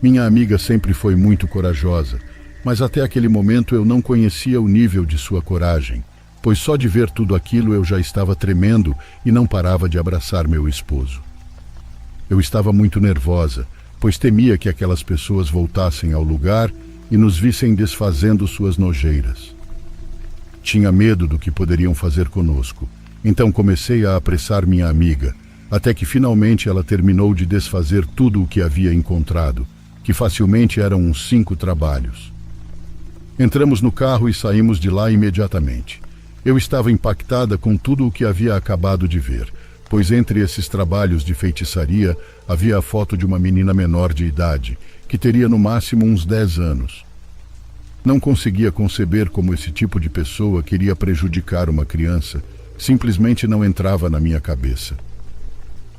Minha amiga sempre foi muito corajosa, mas até aquele momento eu não conhecia o nível de sua coragem, pois só de ver tudo aquilo eu já estava tremendo e não parava de abraçar meu esposo. Eu estava muito nervosa, pois temia que aquelas pessoas voltassem ao lugar e nos vissem desfazendo suas nojeiras. Tinha medo do que poderiam fazer conosco, então comecei a apressar minha amiga, até que finalmente ela terminou de desfazer tudo o que havia encontrado, que facilmente eram uns 5 trabalhos. Entramos no carro e saímos de lá imediatamente. Eu estava impactada com tudo o que havia acabado de ver, pois entre esses trabalhos de feitiçaria havia a foto de uma menina menor de idade, que teria no máximo uns 10 anos. Não conseguia conceber como esse tipo de pessoa queria prejudicar uma criança, simplesmente não entrava na minha cabeça.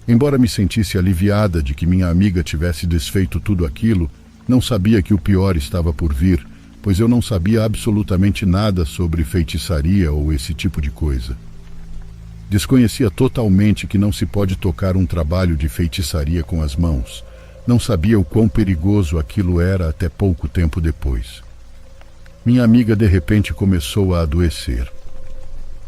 Embora me sentisse aliviada de que minha amiga tivesse desfeito tudo aquilo, não sabia que o pior estava por vir, pois eu não sabia absolutamente nada sobre feitiçaria ou esse tipo de coisa. Desconhecia totalmente que não se pode tocar um trabalho de feitiçaria com as mãos, Não sabia o quão perigoso aquilo era até pouco tempo depois. Minha amiga de repente começou a adoecer.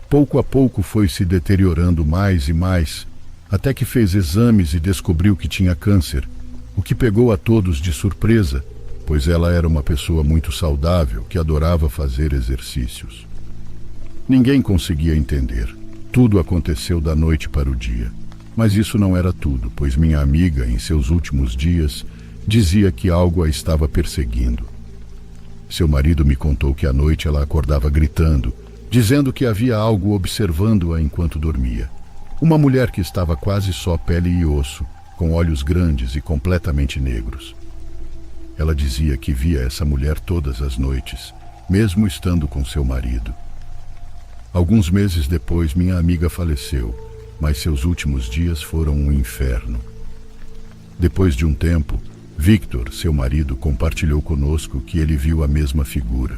Pouco a pouco foi se deteriorando mais e mais, até que fez exames e descobriu que tinha câncer, o que pegou a todos de surpresa, pois ela era uma pessoa muito saudável que adorava fazer exercícios. Ninguém conseguia entender. Tudo aconteceu da noite para o dia. Mas isso não era tudo, pois minha amiga, em seus últimos dias, dizia que algo a estava perseguindo. Seu marido me contou que à noite ela acordava gritando, dizendo que havia algo observando-a enquanto dormia. Uma mulher que estava quase só pele e osso, com olhos grandes e completamente negros. Ela dizia que via essa mulher todas as noites, mesmo estando com seu marido. Alguns meses depois, minha amiga faleceu, mas seus últimos dias foram um inferno. Depois de um tempo, Victor, seu marido, compartilhou conosco que ele viu a mesma figura.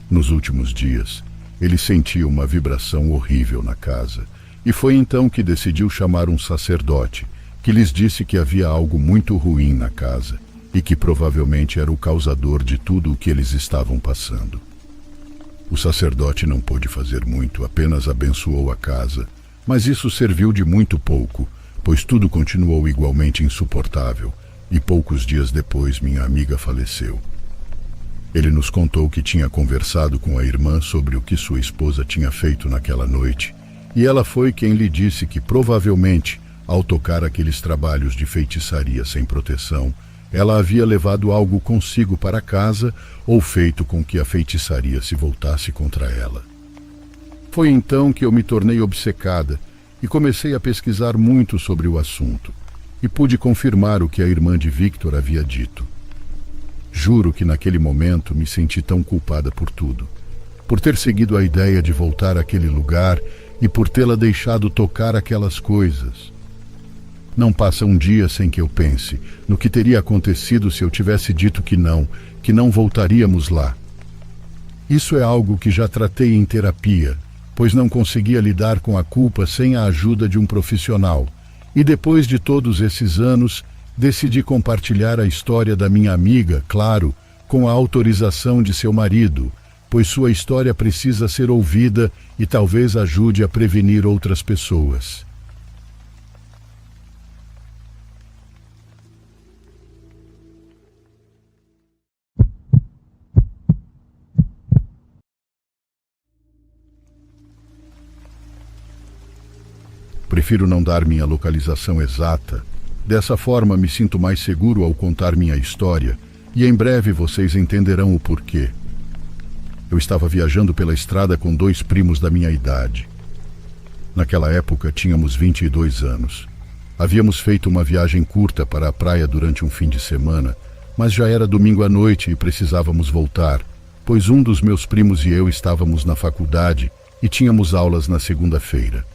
Nos últimos dias, ele sentiu uma vibração horrível na casa, e foi então que decidiu chamar um sacerdote, que lhes disse que havia algo muito ruim na casa, e que provavelmente era o causador de tudo o que eles estavam passando. O sacerdote não pôde fazer muito, apenas abençoou a casa, mas isso serviu de muito pouco, pois tudo continuou igualmente insuportável, e poucos dias depois minha amiga faleceu. Ele nos contou que tinha conversado com a irmã sobre o que sua esposa tinha feito naquela noite, e ela foi quem lhe disse que provavelmente, ao tocar aqueles trabalhos de feitiçaria sem proteção, ela havia levado algo consigo para casa ou feito com que a feitiçaria se voltasse contra ela. Foi então que eu me tornei obcecada e comecei a pesquisar muito sobre o assunto, e pude confirmar o que a irmã de Victor havia dito. Juro que naquele momento me senti tão culpada por tudo, por ter seguido a ideia de voltar àquele lugar e por tê-la deixado tocar aquelas coisas. Não passa um dia sem que eu pense no que teria acontecido se eu tivesse dito que não voltaríamos lá. Isso é algo que já tratei em terapia, pois não conseguia lidar com a culpa sem a ajuda de um profissional. E depois de todos esses anos, decidi compartilhar a história da minha amiga, claro, com a autorização de seu marido, pois sua história precisa ser ouvida e talvez ajude a prevenir outras pessoas. Prefiro não dar minha localização exata. Dessa forma, me sinto mais seguro ao contar minha história, e em breve vocês entenderão o porquê. Eu estava viajando pela estrada com 2 primos da minha idade. Naquela época, tínhamos 22 anos. Havíamos feito uma viagem curta para a praia durante um fim de semana, mas já era domingo à noite e precisávamos voltar, pois um dos meus primos e eu estávamos na faculdade e tínhamos aulas na segunda-feira.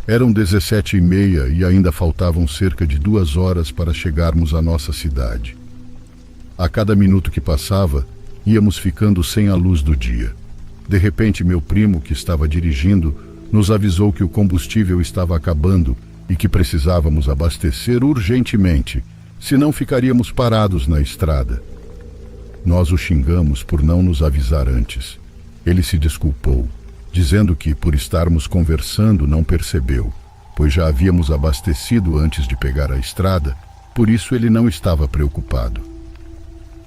Eram 17h30 e ainda faltavam cerca de 2 horas para chegarmos à nossa cidade. A cada minuto que passava, íamos ficando sem a luz do dia. De repente, meu primo, que estava dirigindo, nos avisou que o combustível estava acabando e que precisávamos abastecer urgentemente, senão ficaríamos parados na estrada. Nós o xingamos por não nos avisar antes. Ele se desculpou, dizendo que, por estarmos conversando, não percebeu, pois já havíamos abastecido antes de pegar a estrada, por isso ele não estava preocupado.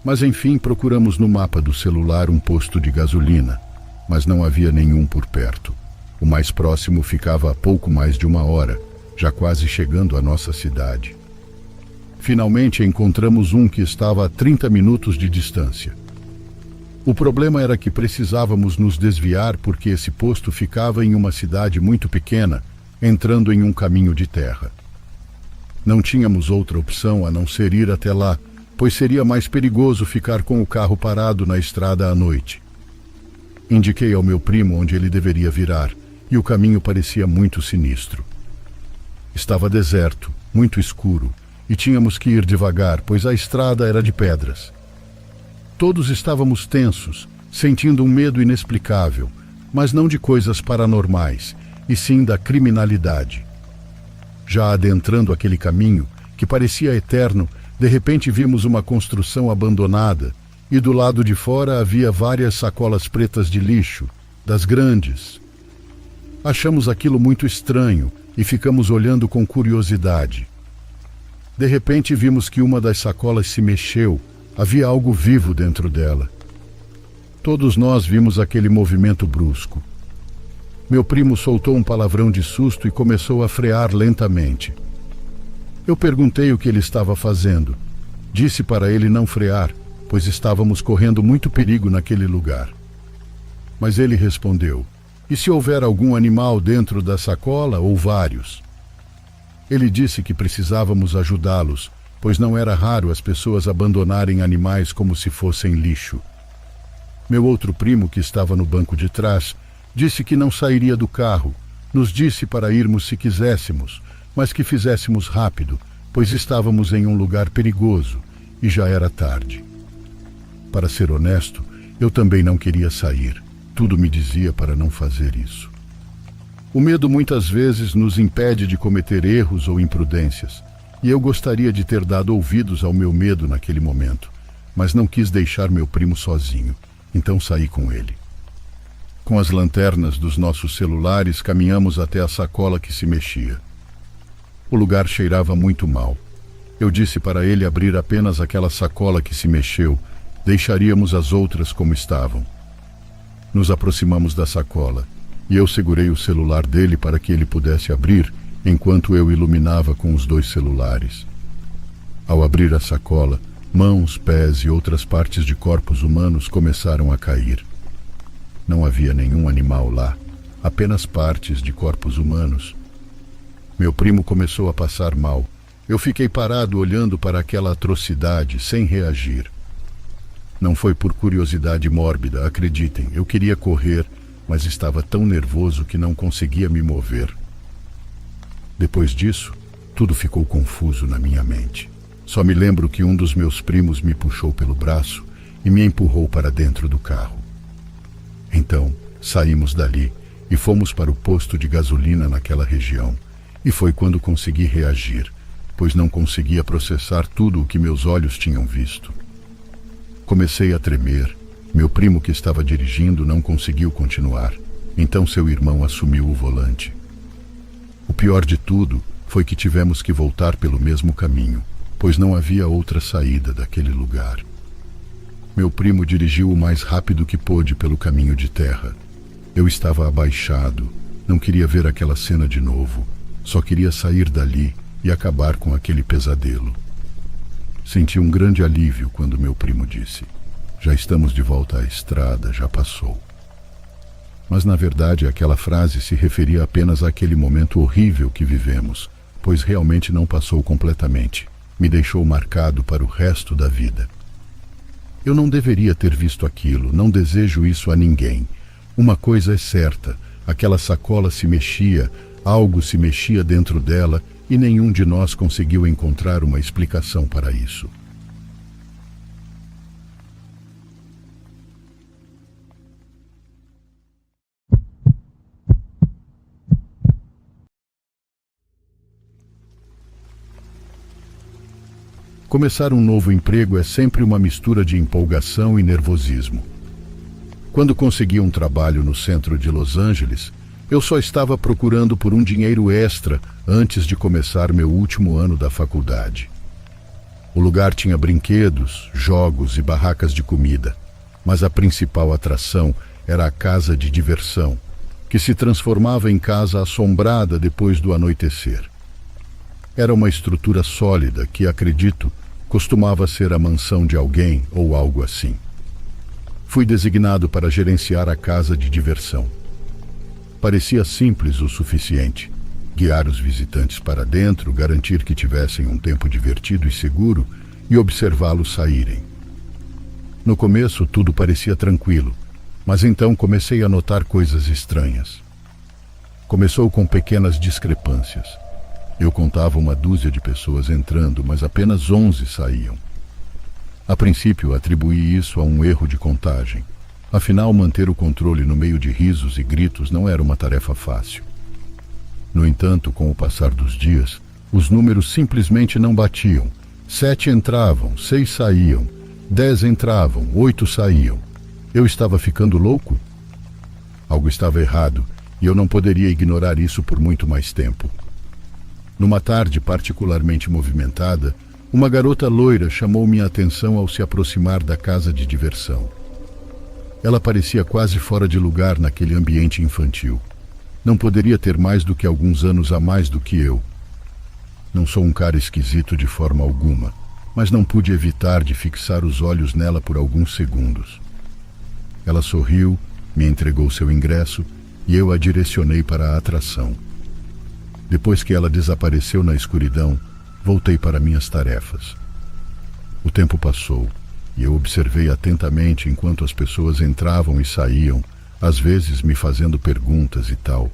Mas enfim, procuramos no mapa do celular um posto de gasolina, mas não havia nenhum por perto. O mais próximo ficava a pouco mais de 1 hora, já quase chegando à nossa cidade. Finalmente encontramos um que estava a 30 minutos de distância. O problema era que precisávamos nos desviar porque esse posto ficava em uma cidade muito pequena, entrando em um caminho de terra. Não tínhamos outra opção a não ser ir até lá, pois seria mais perigoso ficar com o carro parado na estrada à noite. Indiquei ao meu primo onde ele deveria virar, e o caminho parecia muito sinistro. Estava deserto, muito escuro, e tínhamos que ir devagar, pois a estrada era de pedras. Todos estávamos tensos, sentindo um medo inexplicável, mas não de coisas paranormais, e sim da criminalidade. Já adentrando aquele caminho, que parecia eterno, de repente vimos uma construção abandonada e do lado de fora havia várias sacolas pretas de lixo, das grandes. Achamos aquilo muito estranho e ficamos olhando com curiosidade. De repente vimos que uma das sacolas se mexeu, havia algo vivo dentro dela. Todos nós vimos aquele movimento brusco. Meu primo soltou um palavrão de susto e começou a frear lentamente. Eu perguntei o que ele estava fazendo. Disse para ele não frear, pois estávamos correndo muito perigo naquele lugar. Mas ele respondeu: "E se houver algum animal dentro da sacola ou vários?" Ele disse que precisávamos ajudá-los, pois não era raro as pessoas abandonarem animais como se fossem lixo. Meu outro primo, que estava no banco de trás, disse que não sairia do carro. Nos disse para irmos se quiséssemos, mas que fizéssemos rápido, pois estávamos em um lugar perigoso e já era tarde. Para ser honesto, eu também não queria sair. Tudo me dizia para não fazer isso. O medo muitas vezes nos impede de cometer erros ou imprudências, e eu gostaria de ter dado ouvidos ao meu medo naquele momento, mas não quis deixar meu primo sozinho, então saí com ele. Com as lanternas dos nossos celulares, caminhamos até a sacola que se mexia. O lugar cheirava muito mal. Eu disse para ele abrir apenas aquela sacola que se mexeu, deixaríamos as outras como estavam. Nos aproximamos da sacola, e eu segurei o celular dele para que ele pudesse abrir, enquanto eu iluminava com os 2 celulares. Ao abrir a sacola, mãos, pés e outras partes de corpos humanos começaram a cair. Não havia nenhum animal lá, apenas partes de corpos humanos. Meu primo começou a passar mal. Eu fiquei parado olhando para aquela atrocidade, sem reagir. Não foi por curiosidade mórbida, acreditem. Eu queria correr, mas estava tão nervoso que não conseguia me mover. Depois disso, tudo ficou confuso na minha mente. Só me lembro que um dos meus primos me puxou pelo braço e me empurrou para dentro do carro. Então, saímos dali e fomos para o posto de gasolina naquela região. E foi quando consegui reagir, pois não conseguia processar tudo o que meus olhos tinham visto. Comecei a tremer. Meu primo, que estava dirigindo, não conseguiu continuar. Então seu irmão assumiu o volante. O pior de tudo foi que tivemos que voltar pelo mesmo caminho, pois não havia outra saída daquele lugar. Meu primo dirigiu o mais rápido que pôde pelo caminho de terra. Eu estava abaixado, não queria ver aquela cena de novo, só queria sair dali e acabar com aquele pesadelo. Senti um grande alívio quando meu primo disse: "Já estamos de volta à estrada, já passou." Mas na verdade aquela frase se referia apenas àquele momento horrível que vivemos, pois realmente não passou completamente. Me deixou marcado para o resto da vida. Eu não deveria ter visto aquilo, não desejo isso a ninguém. Uma coisa é certa, aquela sacola se mexia, algo se mexia dentro dela e nenhum de nós conseguiu encontrar uma explicação para isso. Começar um novo emprego é sempre uma mistura de empolgação e nervosismo. Quando consegui um trabalho no centro de Los Angeles, eu só estava procurando por um dinheiro extra antes de começar meu último ano da faculdade. O lugar tinha brinquedos, jogos e barracas de comida, mas a principal atração era a casa de diversão, que se transformava em casa assombrada depois do anoitecer. Era uma estrutura sólida que, acredito, costumava ser a mansão de alguém ou algo assim. Fui designado para gerenciar a casa de diversão. Parecia simples o suficiente: guiar os visitantes para dentro, garantir que tivessem um tempo divertido e seguro e observá-los saírem. No começo tudo parecia tranquilo, mas então comecei a notar coisas estranhas. Começou com pequenas discrepâncias. Eu contava 1 dúzia de pessoas entrando, mas apenas 11 saíam. A princípio, atribuí isso a um erro de contagem. Afinal, manter o controle no meio de risos e gritos não era uma tarefa fácil. No entanto, com o passar dos dias, Os números simplesmente não batiam. 7 entravam, 6 saíam, 10 entravam, 8 saíam. Eu estava ficando louco? Algo estava errado e eu não poderia ignorar isso por muito mais tempo. Numa tarde particularmente movimentada, uma garota loira chamou minha atenção ao se aproximar da casa de diversão. Ela parecia quase fora de lugar naquele ambiente infantil. Não poderia ter mais do que alguns anos a mais do que eu. Não sou um cara esquisito de forma alguma, mas não pude evitar de fixar os olhos nela por alguns segundos. Ela sorriu, me entregou seu ingresso e eu a direcionei para a atração. Depois que ela desapareceu na escuridão, voltei para minhas tarefas. O tempo passou e eu observei atentamente enquanto as pessoas entravam e saíam, às vezes me fazendo perguntas e tal.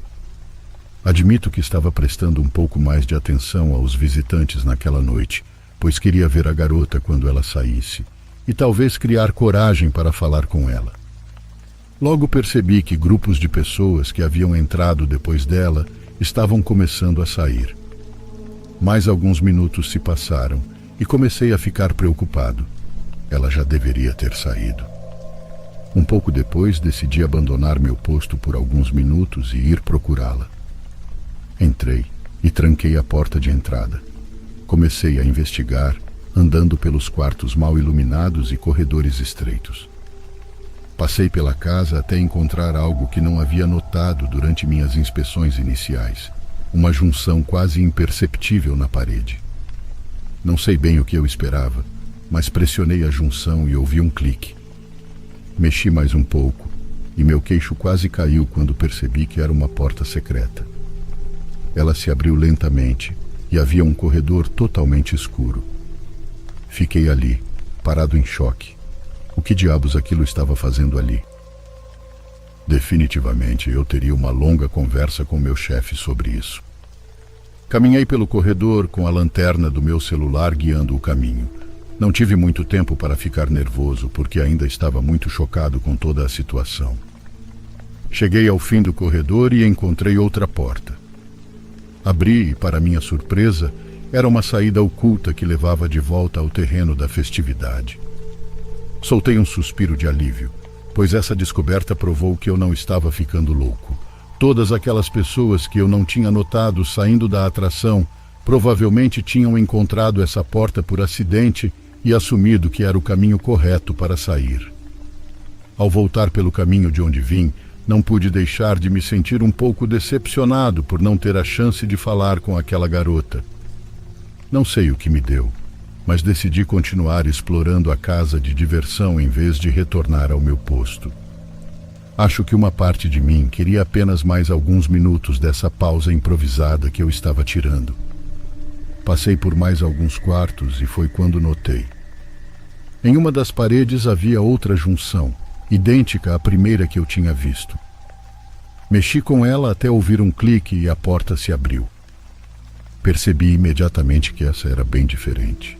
Admito que estava prestando um pouco mais de atenção aos visitantes naquela noite, pois queria ver a garota quando ela saísse, e talvez criar coragem para falar com ela. Logo percebi que grupos de pessoas que haviam entrado depois dela estavam começando a sair. Mais alguns minutos se passaram e comecei a ficar preocupado. Ela já deveria ter saído. Um pouco depois, decidi abandonar meu posto por alguns minutos e ir procurá-la. Entrei e tranquei a porta de entrada. Comecei a investigar, andando pelos quartos mal iluminados e corredores estreitos. Passei pela casa até encontrar algo que não havia notado durante minhas inspeções iniciais. Uma junção quase imperceptível na parede. Não sei bem o que eu esperava, mas pressionei a junção e ouvi um clique. Mexi mais um pouco e meu queixo quase caiu quando percebi que era uma porta secreta. Ela se abriu lentamente e havia um corredor totalmente escuro. Fiquei ali, parado em choque. O que diabos aquilo estava fazendo ali? Definitivamente eu teria uma longa conversa com meu chefe sobre isso. Caminhei pelo corredor com a lanterna do meu celular guiando o caminho. Não tive muito tempo para ficar nervoso, porque ainda estava muito chocado com toda a situação. Cheguei ao fim do corredor e encontrei outra porta. Abri e, para minha surpresa, era uma saída oculta que levava de volta ao terreno da festividade. Soltei um suspiro de alívio, pois essa descoberta provou que eu não estava ficando louco. Todas aquelas pessoas que eu não tinha notado saindo da atração provavelmente tinham encontrado essa porta por acidente e assumido que era o caminho correto para sair. Ao voltar pelo caminho de onde vim, não pude deixar de me sentir um pouco decepcionado por não ter a chance de falar com aquela garota. Não sei o que me deu, mas decidi continuar explorando a casa de diversão em vez de retornar ao meu posto. Acho que uma parte de mim queria apenas mais alguns minutos dessa pausa improvisada que eu estava tirando. Passei por mais alguns quartos e foi quando notei. Em uma das paredes havia outra junção, idêntica à primeira que eu tinha visto. Mexi com ela até ouvir um clique e a porta se abriu. Percebi imediatamente que essa era bem diferente.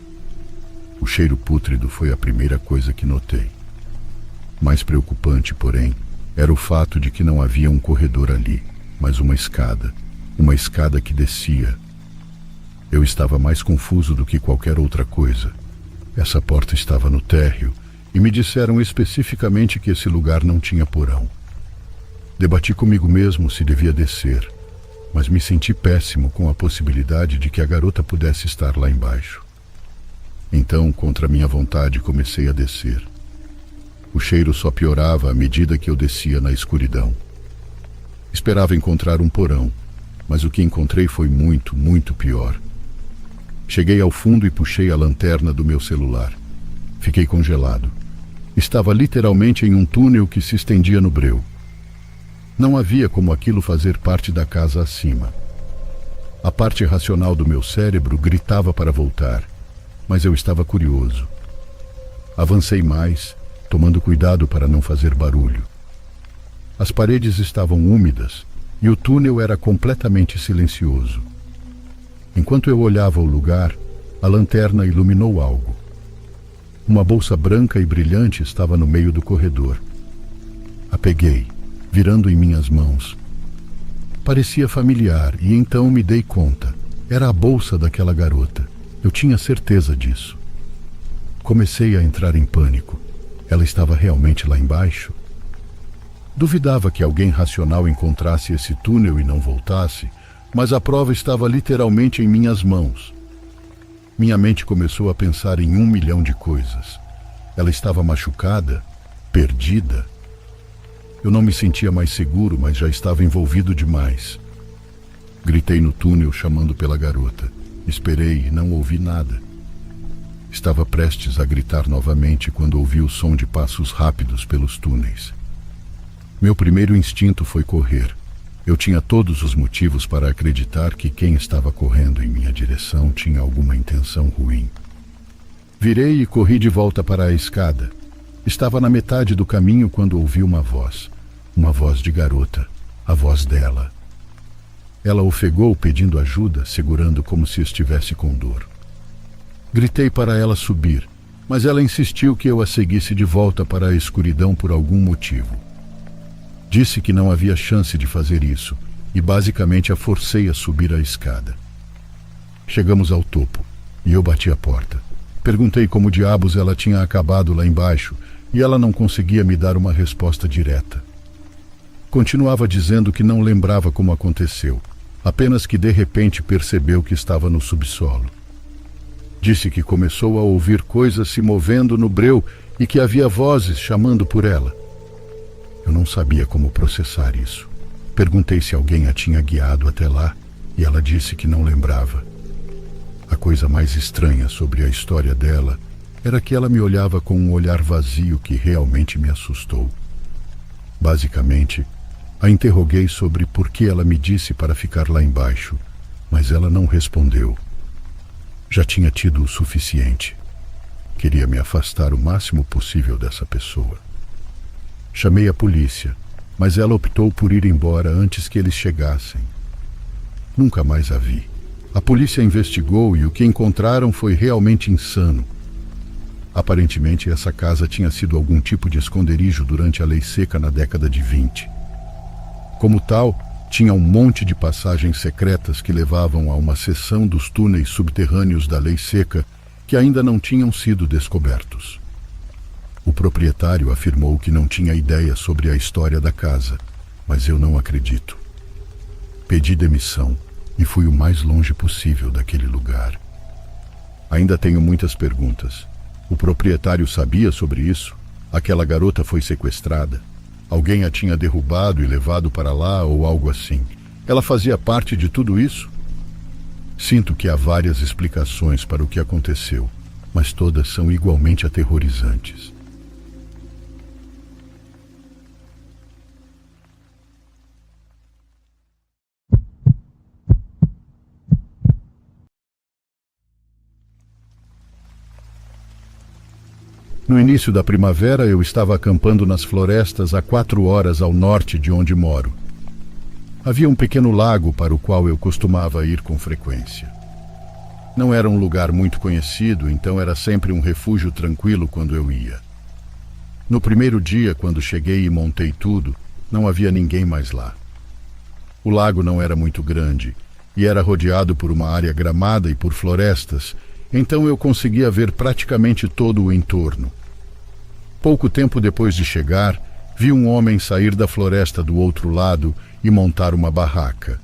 O cheiro pútrido foi a primeira coisa que notei. Mais preocupante, porém, era o fato de que não havia um corredor ali, mas uma escada que descia. Eu estava mais confuso do que qualquer outra coisa. Essa porta estava no térreo e me disseram especificamente que esse lugar não tinha porão. Debati comigo mesmo se devia descer, mas me senti péssimo com a possibilidade de que a garota pudesse estar lá embaixo. Então, contra minha vontade, comecei a descer. O cheiro só piorava à medida que eu descia na escuridão. Esperava encontrar um porão, mas o que encontrei foi muito, muito pior. Cheguei ao fundo e puxei a lanterna do meu celular. Fiquei congelado. Estava literalmente em um túnel que se estendia no breu. Não havia como aquilo fazer parte da casa acima. A parte racional do meu cérebro gritava para voltar, mas eu estava curioso. Avancei mais, tomando cuidado para não fazer barulho. As paredes estavam úmidas e o túnel era completamente silencioso. Enquanto eu olhava o lugar, a lanterna iluminou algo. Uma bolsa branca e brilhante estava no meio do corredor. A peguei, virando em minhas mãos. Parecia familiar e então me dei conta. Era a bolsa daquela garota. Eu tinha certeza disso. Comecei a entrar em pânico. Ela estava realmente lá embaixo? Duvidava que alguém racional encontrasse esse túnel e não voltasse, mas a prova estava literalmente em minhas mãos. Minha mente começou a pensar em 1 milhão de coisas. Ela estava machucada, perdida. Eu não me sentia mais seguro, mas já estava envolvido demais. Gritei no túnel chamando pela garota. Esperei e não ouvi nada. Estava prestes a gritar novamente quando ouvi o som de passos rápidos pelos túneis. Meu primeiro instinto foi correr. Eu tinha todos os motivos para acreditar que quem estava correndo em minha direção tinha alguma intenção ruim. Virei e corri de volta para a escada. Estava na metade do caminho quando ouvi uma voz de garota, a voz dela. Ela ofegou pedindo ajuda, segurando como se estivesse com dor. Gritei para ela subir, mas ela insistiu que eu a seguisse de volta para a escuridão por algum motivo. Disse que não havia chance de fazer isso e basicamente a forcei a subir a escada. Chegamos ao topo e eu bati a porta. Perguntei como diabos ela tinha acabado lá embaixo e ela não conseguia me dar uma resposta direta. Continuava dizendo que não lembrava como aconteceu, apenas que de repente percebeu que estava no subsolo. Disse que começou a ouvir coisas se movendo no breu e que havia vozes chamando por ela. Eu não sabia como processar isso. Perguntei se alguém a tinha guiado até lá e ela disse que não lembrava. A coisa mais estranha sobre a história dela era que ela me olhava com um olhar vazio que realmente me assustou. Basicamente, a interroguei sobre por que ela me disse para ficar lá embaixo, mas ela não respondeu. Já tinha tido o suficiente. Queria me afastar o máximo possível dessa pessoa. Chamei a polícia, mas ela optou por ir embora antes que eles chegassem. Nunca mais a vi. A polícia investigou e o que encontraram foi realmente insano. Aparentemente, essa casa tinha sido algum tipo de esconderijo durante a lei seca na década de 20. Como tal, tinha um monte de passagens secretas que levavam a uma seção dos túneis subterrâneos da lei seca que ainda não tinham sido descobertos. O proprietário afirmou que não tinha ideia sobre a história da casa, mas eu não acredito. Pedi demissão e fui o mais longe possível daquele lugar. Ainda tenho muitas perguntas. O proprietário sabia sobre isso? Aquela garota foi sequestrada? Alguém a tinha derrubado e levado para lá ou algo assim? Ela fazia parte de tudo isso? Sinto que há várias explicações para o que aconteceu, mas todas são igualmente aterrorizantes. No início da primavera, eu estava acampando nas florestas a 4 horas ao norte de onde moro. Havia um pequeno lago para o qual eu costumava ir com frequência. Não era um lugar muito conhecido, então era sempre um refúgio tranquilo quando eu ia. No primeiro dia, quando cheguei e montei tudo, não havia ninguém mais lá. O lago não era muito grande e era rodeado por uma área gramada e por florestas, então eu conseguia ver praticamente todo o entorno. Pouco tempo depois de chegar, vi um homem sair da floresta do outro lado e montar uma barraca.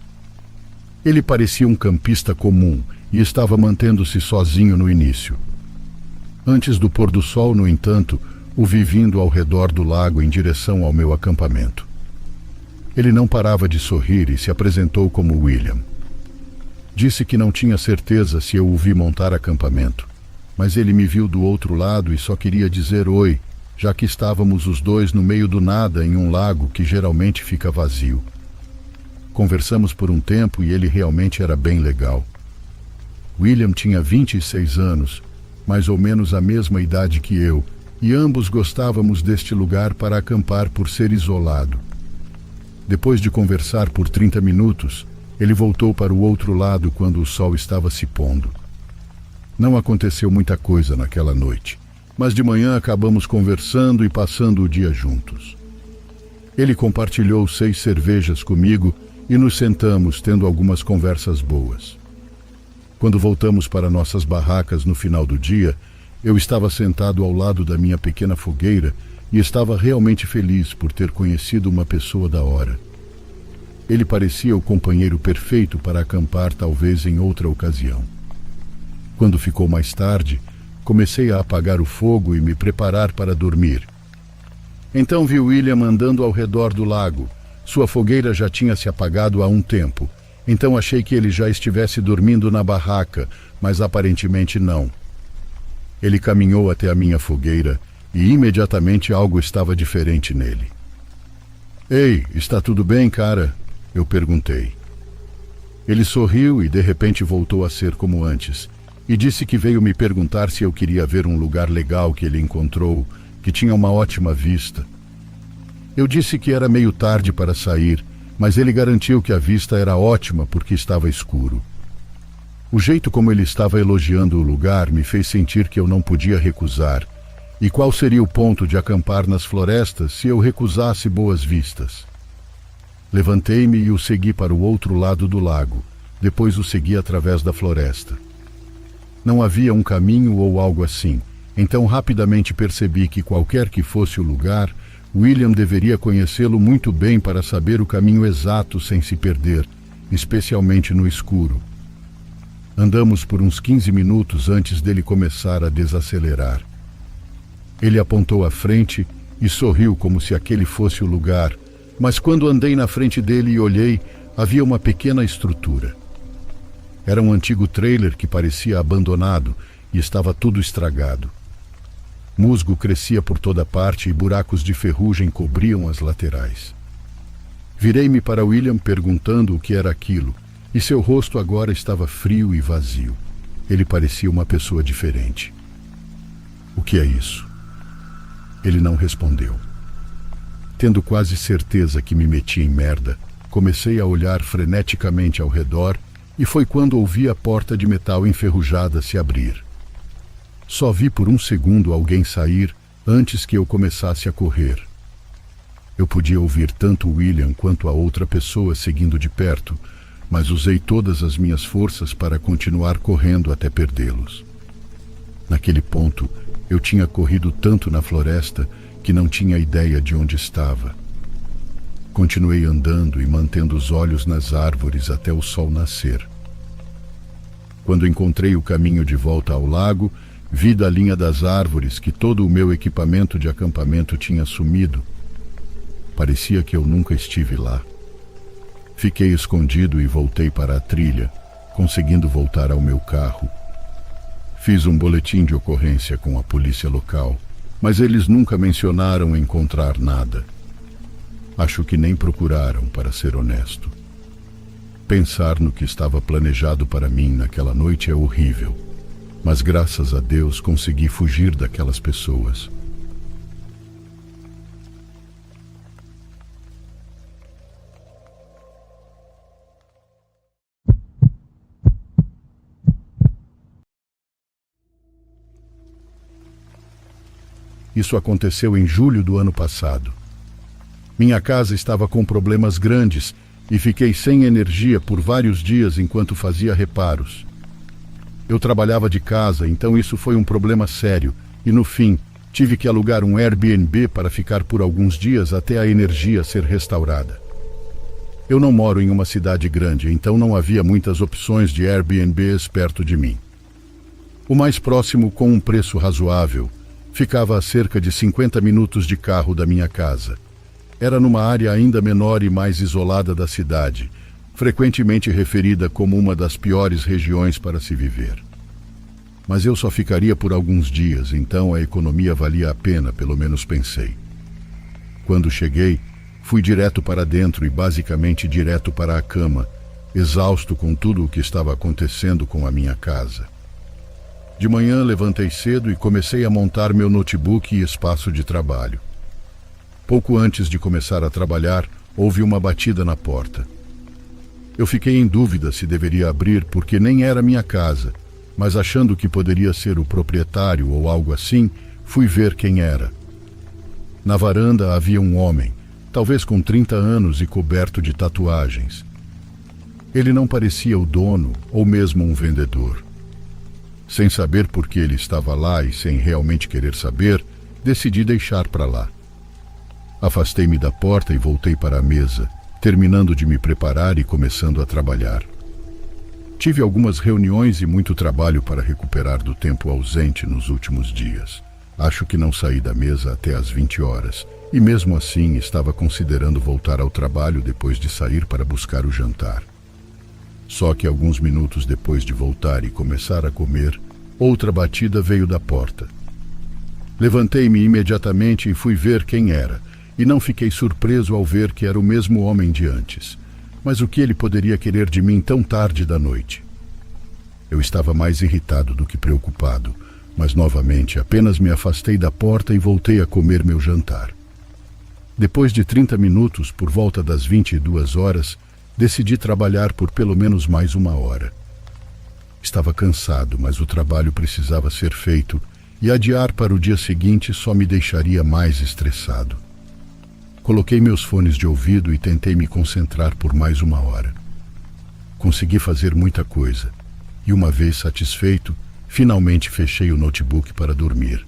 Ele parecia um campista comum e estava mantendo-se sozinho no início. Antes do pôr do sol, no entanto, o vi vindo ao redor do lago em direção ao meu acampamento. Ele não parava de sorrir e se apresentou como William. Disse que não tinha certeza se eu o vi montar acampamento, mas ele me viu do outro lado e só queria dizer oi, já que estávamos os dois no meio do nada em um lago que geralmente fica vazio. Conversamos por um tempo e ele realmente era bem legal. William tinha 26 anos, mais ou menos a mesma idade que eu, e ambos gostávamos deste lugar para acampar por ser isolado. Depois de conversar por 30 minutos, ele voltou para o outro lado quando o sol estava se pondo. Não aconteceu muita coisa naquela noite, mas de manhã acabamos conversando e passando o dia juntos. Ele compartilhou 6 cervejas comigo e nos sentamos tendo algumas conversas boas. Quando voltamos para nossas barracas no final do dia, eu estava sentado ao lado da minha pequena fogueira e estava realmente feliz por ter conhecido uma pessoa da hora. Ele parecia o companheiro perfeito para acampar talvez em outra ocasião. Quando ficou mais tarde, comecei a apagar o fogo e me preparar para dormir. Então vi William andando ao redor do lago. Sua fogueira já tinha se apagado há um tempo, então achei que ele já estivesse dormindo na barraca, mas aparentemente não. Ele caminhou até a minha fogueira e imediatamente algo estava diferente nele. "Ei, está tudo bem, cara?" eu perguntei. Ele sorriu e de repente voltou a ser como antes, e disse que veio me perguntar se eu queria ver um lugar legal que ele encontrou, que tinha uma ótima vista. Eu disse que era meio tarde para sair, mas ele garantiu que a vista era ótima porque estava escuro. O jeito como ele estava elogiando o lugar me fez sentir que eu não podia recusar. E qual seria o ponto de acampar nas florestas se eu recusasse boas vistas? Levantei-me e o segui para o outro lado do lago, depois o segui através da floresta. Não havia um caminho ou algo assim, então rapidamente percebi que qualquer que fosse o lugar, William deveria conhecê-lo muito bem para saber o caminho exato sem se perder, especialmente no escuro. Andamos por uns 15 minutos antes dele começar a desacelerar. Ele apontou à frente e sorriu como se aquele fosse o lugar, mas quando andei na frente dele e olhei, havia uma pequena estrutura. Era um antigo trailer que parecia abandonado e estava tudo estragado. Musgo crescia por toda parte e buracos de ferrugem cobriam as laterais. Virei-me para William perguntando o que era aquilo, e seu rosto agora estava frio e vazio. Ele parecia uma pessoa diferente. "O que é isso?" Ele não respondeu. Tendo quase certeza que me meti em merda, comecei a olhar freneticamente ao redor e foi quando ouvi a porta de metal enferrujada se abrir. Só vi por um segundo alguém sair antes que eu começasse a correr. Eu podia ouvir tanto William quanto a outra pessoa seguindo de perto, mas usei todas as minhas forças para continuar correndo até perdê-los. Naquele ponto, eu tinha corrido tanto na floresta que não tinha ideia de onde estava. Continuei andando e mantendo os olhos nas árvores até o sol nascer. Quando encontrei o caminho de volta ao lago, vi da linha das árvores que todo o meu equipamento de acampamento tinha sumido. Parecia que eu nunca estive lá. Fiquei escondido e voltei para a trilha, conseguindo voltar ao meu carro. Fiz um boletim de ocorrência com a polícia local, mas eles nunca mencionaram encontrar nada. Acho que nem procuraram, para ser honesto. Pensar no que estava planejado para mim naquela noite é horrível. Mas graças a Deus consegui fugir daquelas pessoas. Isso aconteceu em julho do ano passado. Minha casa estava com problemas grandes e fiquei sem energia por vários dias enquanto fazia reparos. Eu trabalhava de casa, então isso foi um problema sério, e no fim, tive que alugar um Airbnb para ficar por alguns dias até a energia ser restaurada. Eu não moro em uma cidade grande, então não havia muitas opções de Airbnbs perto de mim. O mais próximo, com um preço razoável, ficava a cerca de 50 minutos de carro da minha casa. Era numa área ainda menor e mais isolada da cidade, frequentemente referida como uma das piores regiões para se viver. Mas eu só ficaria por alguns dias, então a economia valia a pena, pelo menos pensei. Quando cheguei, fui direto para dentro e basicamente direto para a cama, exausto com tudo o que estava acontecendo com a minha casa. De manhã levantei cedo e comecei a montar meu notebook e espaço de trabalho. Pouco antes de começar a trabalhar, houve uma batida na porta. Eu fiquei em dúvida se deveria abrir porque nem era minha casa, mas achando que poderia ser o proprietário ou algo assim, fui ver quem era. Na varanda havia um homem, talvez com 30 anos e coberto de tatuagens. Ele não parecia o dono ou mesmo um vendedor. Sem saber por que ele estava lá e sem realmente querer saber, decidi deixar para lá. Afastei-me da porta e voltei para a mesa, terminando de me preparar e começando a trabalhar. Tive algumas reuniões e muito trabalho para recuperar do tempo ausente nos últimos dias. Acho que não saí da mesa até às 20 horas, e mesmo assim estava considerando voltar ao trabalho depois de sair para buscar o jantar. Só que alguns minutos depois de voltar e começar a comer, outra batida veio da porta. Levantei-me imediatamente e fui ver quem era, e não fiquei surpreso ao ver que era o mesmo homem de antes. Mas o que ele poderia querer de mim tão tarde da noite? Eu estava mais irritado do que preocupado, mas novamente apenas me afastei da porta e voltei a comer meu jantar. Depois de 30 minutos, por volta das 22 horas, decidi trabalhar por pelo menos mais 1 hora. Estava cansado, mas o trabalho precisava ser feito e adiar para o dia seguinte só me deixaria mais estressado. Coloquei meus fones de ouvido e tentei me concentrar por mais 1 hora. Consegui fazer muita coisa e, uma vez satisfeito, finalmente fechei o notebook para dormir.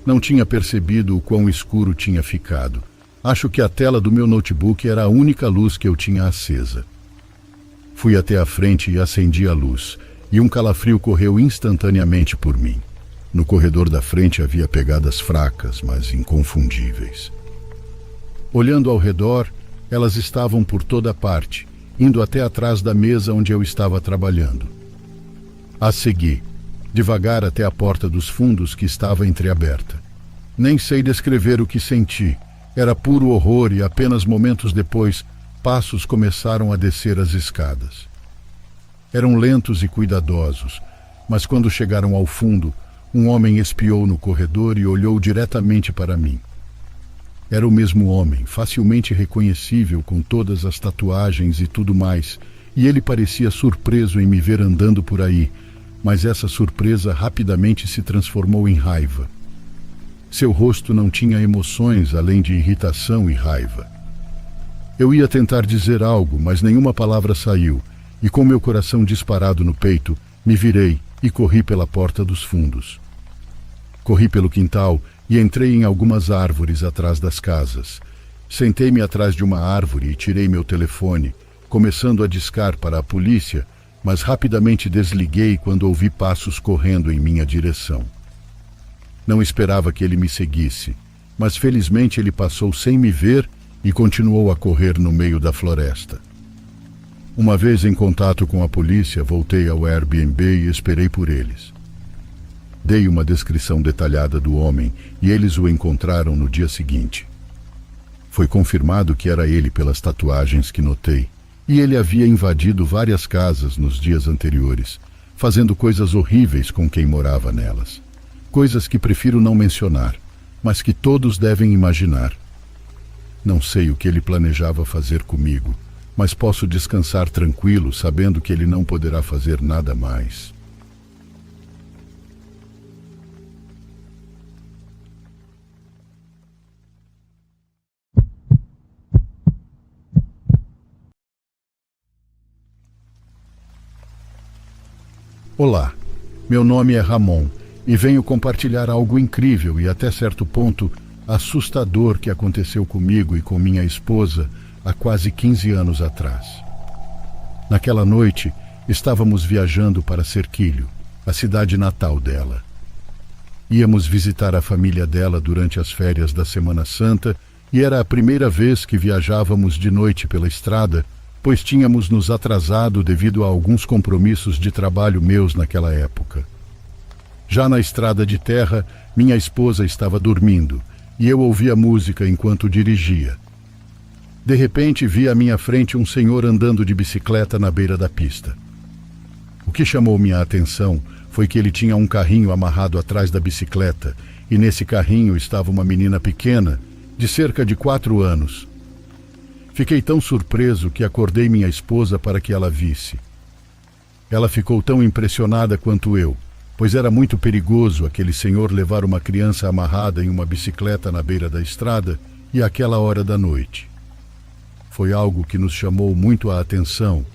Não tinha percebido o quão escuro tinha ficado. Acho que a tela do meu notebook era a única luz que eu tinha acesa. Fui até a frente e acendi a luz, e um calafrio correu instantaneamente por mim. No corredor da frente havia pegadas fracas, mas inconfundíveis. Olhando ao redor, elas estavam por toda parte, indo até atrás da mesa onde eu estava trabalhando. As segui, devagar até a porta dos fundos que estava entreaberta. Nem sei descrever o que senti. Era puro horror e apenas momentos depois, passos começaram a descer as escadas. Eram lentos e cuidadosos, mas quando chegaram ao fundo, um homem espiou no corredor e olhou diretamente para mim. Era o mesmo homem, facilmente reconhecível com todas as tatuagens e tudo mais, e ele parecia surpreso em me ver andando por aí, mas essa surpresa rapidamente se transformou em raiva. Seu rosto não tinha emoções além de irritação e raiva. Eu ia tentar dizer algo, mas nenhuma palavra saiu, e com meu coração disparado no peito, me virei e corri pela porta dos fundos. Corri pelo quintal e entrei em algumas árvores atrás das casas. Sentei-me atrás de uma árvore e tirei meu telefone, começando a discar para a polícia, mas rapidamente desliguei quando ouvi passos correndo em minha direção. Não esperava que ele me seguisse, mas felizmente ele passou sem me ver e continuou a correr no meio da floresta. Uma vez em contato com a polícia, voltei ao Airbnb e esperei por eles. Dei uma descrição detalhada do homem e eles o encontraram no dia seguinte. Foi confirmado que era ele pelas tatuagens que notei, e ele havia invadido várias casas nos dias anteriores, fazendo coisas horríveis com quem morava nelas. Coisas que prefiro não mencionar, mas que todos devem imaginar. Não sei o que ele planejava fazer comigo, mas posso descansar tranquilo sabendo que ele não poderá fazer nada mais. Olá, meu nome é Ramon e venho compartilhar algo incrível e até certo ponto assustador que aconteceu comigo e com minha esposa há quase 15 anos atrás. Naquela noite, estávamos viajando para Cerquilho, a cidade natal dela. Íamos visitar a família dela durante as férias da Semana Santa e era a primeira vez que viajávamos de noite pela estrada, pois tínhamos nos atrasado devido a alguns compromissos de trabalho meus naquela época. Já na estrada de terra, minha esposa estava dormindo e eu ouvia música enquanto dirigia. De repente, vi à minha frente um senhor andando de bicicleta na beira da pista. O que chamou minha atenção foi que ele tinha um carrinho amarrado atrás da bicicleta e nesse carrinho estava uma menina pequena, de cerca de 4 anos. Fiquei tão surpreso que acordei minha esposa para que ela visse. Ela ficou tão impressionada quanto eu, pois era muito perigoso aquele senhor levar uma criança amarrada em uma bicicleta na beira da estrada e àquela hora da noite. Foi algo que nos chamou muito a atenção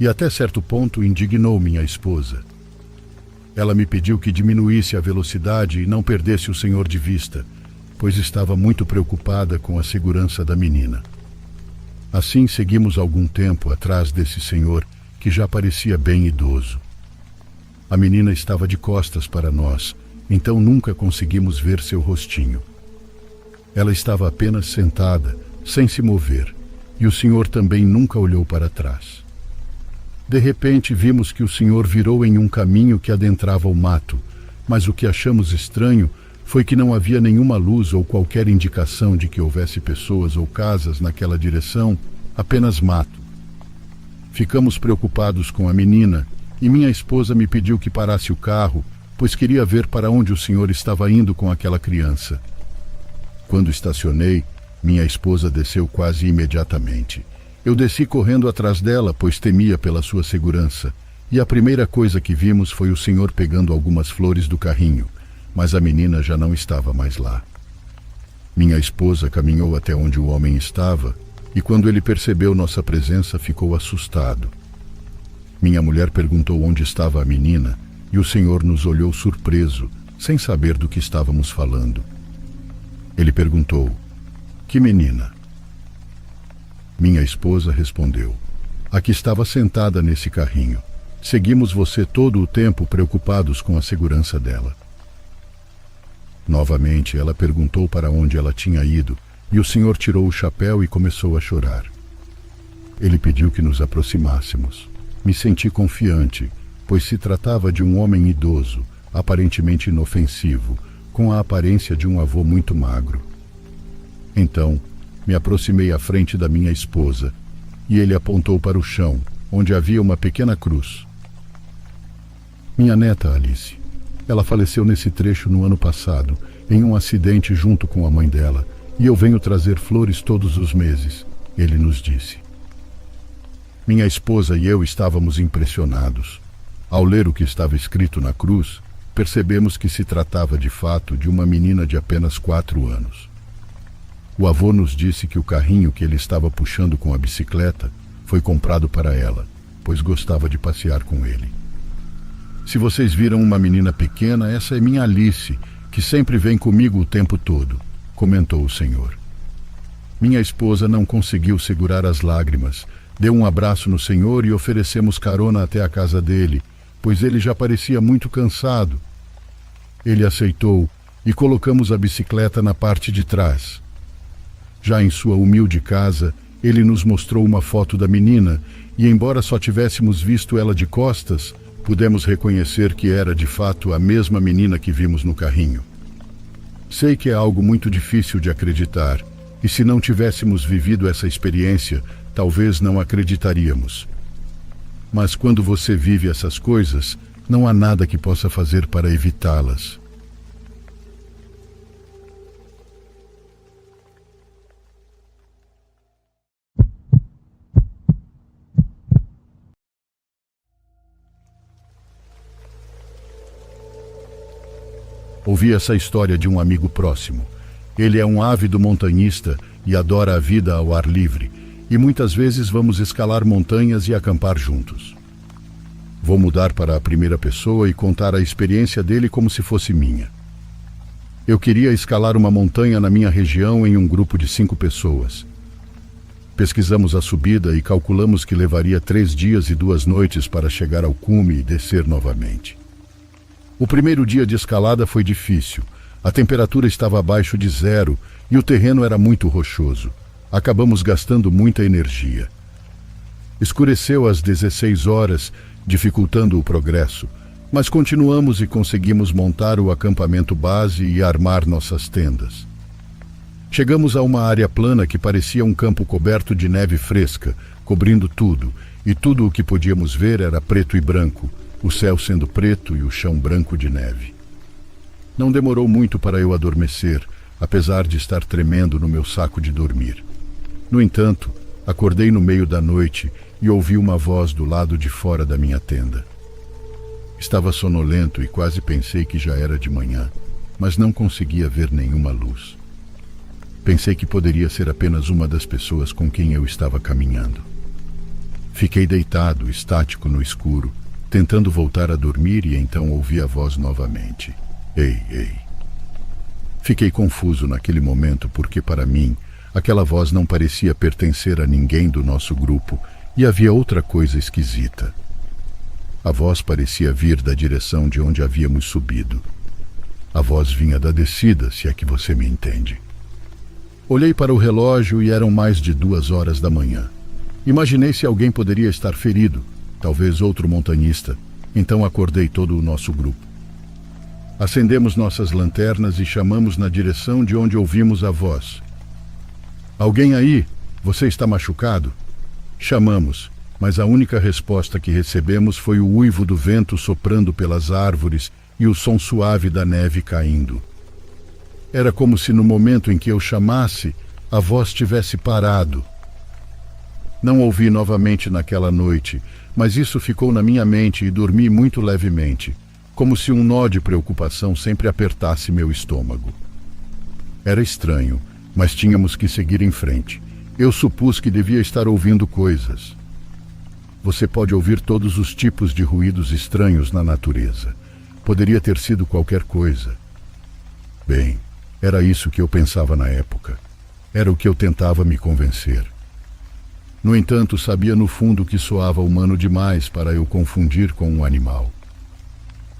e até certo ponto indignou minha esposa. Ela me pediu que diminuísse a velocidade e não perdesse o senhor de vista, pois estava muito preocupada com a segurança da menina. Assim seguimos algum tempo atrás desse senhor, que já parecia bem idoso. A menina estava de costas para nós, então nunca conseguimos ver seu rostinho. Ela estava apenas sentada, sem se mover, e o senhor também nunca olhou para trás. De repente vimos que o senhor virou em um caminho que adentrava o mato, mas o que achamos estranho foi que não havia nenhuma luz ou qualquer indicação de que houvesse pessoas ou casas naquela direção, apenas mato. Ficamos preocupados com a menina e minha esposa me pediu que parasse o carro, pois queria ver para onde o senhor estava indo com aquela criança. Quando estacionei, minha esposa desceu quase imediatamente. Eu desci correndo atrás dela, pois temia pela sua segurança, e a primeira coisa que vimos foi o senhor pegando algumas flores do carrinho, mas a menina já não estava mais lá. Minha esposa caminhou até onde o homem estava, e quando ele percebeu nossa presença, ficou assustado. Minha mulher perguntou onde estava a menina, e o senhor nos olhou surpreso, sem saber do que estávamos falando. Ele perguntou: "Que menina?" Minha esposa respondeu: "A que estava sentada nesse carrinho. Seguimos você todo o tempo preocupados com a segurança dela." Novamente ela perguntou para onde ela tinha ido, e o senhor tirou o chapéu e começou a chorar. Ele pediu que nos aproximássemos. Me senti confiante, pois se tratava de um homem idoso, aparentemente inofensivo, com a aparência de um avô muito magro. Então, me aproximei à frente da minha esposa, e ele apontou para o chão, onde havia uma pequena cruz. "Minha neta, Alice. Ela faleceu nesse trecho no ano passado, em um acidente junto com a mãe dela, e eu venho trazer flores todos os meses", ele nos disse. Minha esposa e eu estávamos impressionados. Ao ler o que estava escrito na cruz, percebemos que se tratava de fato de uma menina de apenas 4 anos. O avô nos disse que o carrinho que ele estava puxando com a bicicleta foi comprado para ela, pois gostava de passear com ele. "Se vocês viram uma menina pequena, essa é minha Alice, que sempre vem comigo o tempo todo", comentou o senhor. Minha esposa não conseguiu segurar as lágrimas, deu um abraço no senhor e oferecemos carona até a casa dele, pois ele já parecia muito cansado. Ele aceitou e colocamos a bicicleta na parte de trás. Já em sua humilde casa, ele nos mostrou uma foto da menina e, embora só tivéssemos visto ela de costas, pudemos reconhecer que era de fato a mesma menina que vimos no carrinho. Sei que é algo muito difícil de acreditar, e se não tivéssemos vivido essa experiência, talvez não acreditaríamos. Mas quando você vive essas coisas, não há nada que possa fazer para evitá-las. Ouvi essa história de um amigo próximo. Ele é um ávido montanhista e adora a vida ao ar livre, e muitas vezes vamos escalar montanhas e acampar juntos. Vou mudar para a primeira pessoa e contar a experiência dele como se fosse minha. Eu queria escalar uma montanha na minha região em um grupo de 5 pessoas. Pesquisamos a subida e calculamos que levaria 3 dias e 2 noites para chegar ao cume e descer novamente. O primeiro dia de escalada foi difícil. A temperatura estava abaixo de 0 e o terreno era muito rochoso. Acabamos gastando muita energia. Escureceu às 16 horas, dificultando o progresso, mas continuamos e conseguimos montar o acampamento base e armar nossas tendas. Chegamos a uma área plana que parecia um campo coberto de neve fresca, cobrindo tudo, e tudo o que podíamos ver era preto e branco, o céu sendo preto e o chão branco de neve. Não demorou muito para eu adormecer, apesar de estar tremendo no meu saco de dormir. No entanto, acordei no meio da noite e ouvi uma voz do lado de fora da minha tenda. Estava sonolento e quase pensei que já era de manhã, mas não conseguia ver nenhuma luz. Pensei que poderia ser apenas uma das pessoas com quem eu estava caminhando. Fiquei deitado, estático no escuro, tentando voltar a dormir e então ouvi a voz novamente. Ei, ei. Fiquei confuso naquele momento porque, para mim, aquela voz não parecia pertencer a ninguém do nosso grupo e havia outra coisa esquisita. A voz parecia vir da direção de onde havíamos subido. A voz vinha da descida, se é que você me entende. Olhei para o relógio e eram mais de 2 horas da manhã. Imaginei se alguém poderia estar ferido, talvez outro montanhista. Então acordei todo o nosso grupo. Acendemos nossas lanternas e chamamos na direção de onde ouvimos a voz. Alguém aí? Você está machucado? Chamamos, mas a única resposta que recebemos foi o uivo do vento soprando pelas árvores e o som suave da neve caindo. Era como se no momento em que eu chamasse, a voz tivesse parado. Não ouvi novamente naquela noite, mas isso ficou na minha mente e dormi muito levemente, como se um nó de preocupação sempre apertasse meu estômago. Era estranho, mas tínhamos que seguir em frente. Eu supus que devia estar ouvindo coisas. Você pode ouvir todos os tipos de ruídos estranhos na natureza. Poderia ter sido qualquer coisa. Bem, era isso que eu pensava na época. Era o que eu tentava me convencer. No entanto, sabia no fundo que soava humano demais para eu confundir com um animal.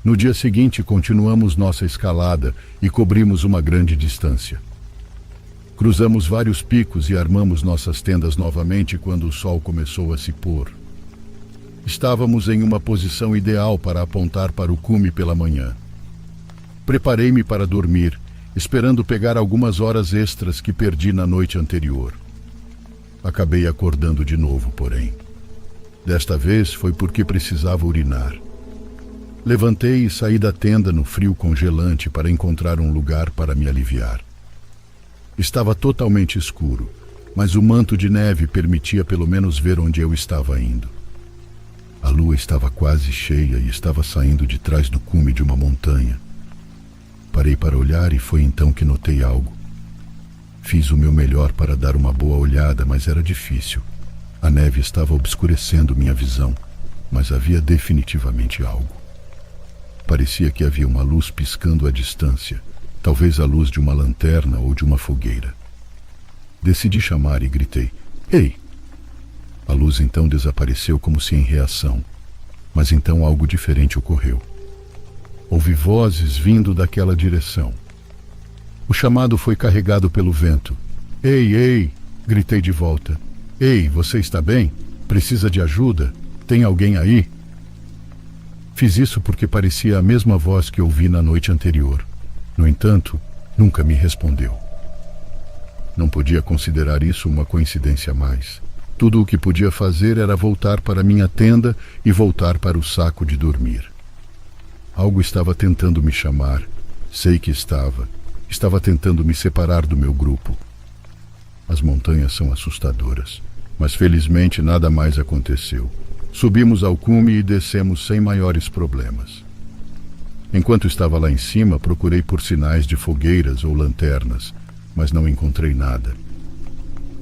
No dia seguinte, continuamos nossa escalada e cobrimos uma grande distância. Cruzamos vários picos e armamos nossas tendas novamente quando o sol começou a se pôr. Estávamos em uma posição ideal para apontar para o cume pela manhã. Preparei-me para dormir, esperando pegar algumas horas extras que perdi na noite anterior. Acabei acordando de novo, porém. Desta vez foi porque precisava urinar. Levantei e saí da tenda no frio congelante para encontrar um lugar para me aliviar. Estava totalmente escuro, mas o manto de neve permitia pelo menos ver onde eu estava indo. A lua estava quase cheia e estava saindo de trás do cume de uma montanha. Parei para olhar e foi então que notei algo. Fiz o meu melhor para dar uma boa olhada, mas era difícil. A neve estava obscurecendo minha visão, mas havia definitivamente algo. Parecia que havia uma luz piscando à distância, talvez a luz de uma lanterna ou de uma fogueira. Decidi chamar e gritei: "Ei!" A luz então desapareceu como se em reação, mas então algo diferente ocorreu. Ouvi vozes vindo daquela direção. O chamado foi carregado pelo vento. "Ei, ei!" gritei de volta. "Ei, você está bem? Precisa de ajuda? Tem alguém aí?" Fiz isso porque parecia a mesma voz que ouvi na noite anterior. No entanto, nunca me respondeu. Não podia considerar isso uma coincidência a mais. Tudo o que podia fazer era voltar para minha tenda e voltar para o saco de dormir. Algo estava tentando me chamar. Sei que estava. Estava tentando me separar do meu grupo. As montanhas são assustadoras, mas felizmente nada mais aconteceu. Subimos ao cume e descemos sem maiores problemas. Enquanto estava lá em cima, procurei por sinais de fogueiras ou lanternas, mas não encontrei nada.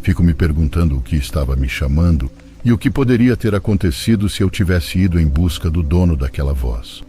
Fico me perguntando o que estava me chamando e o que poderia ter acontecido se eu tivesse ido em busca do dono daquela voz.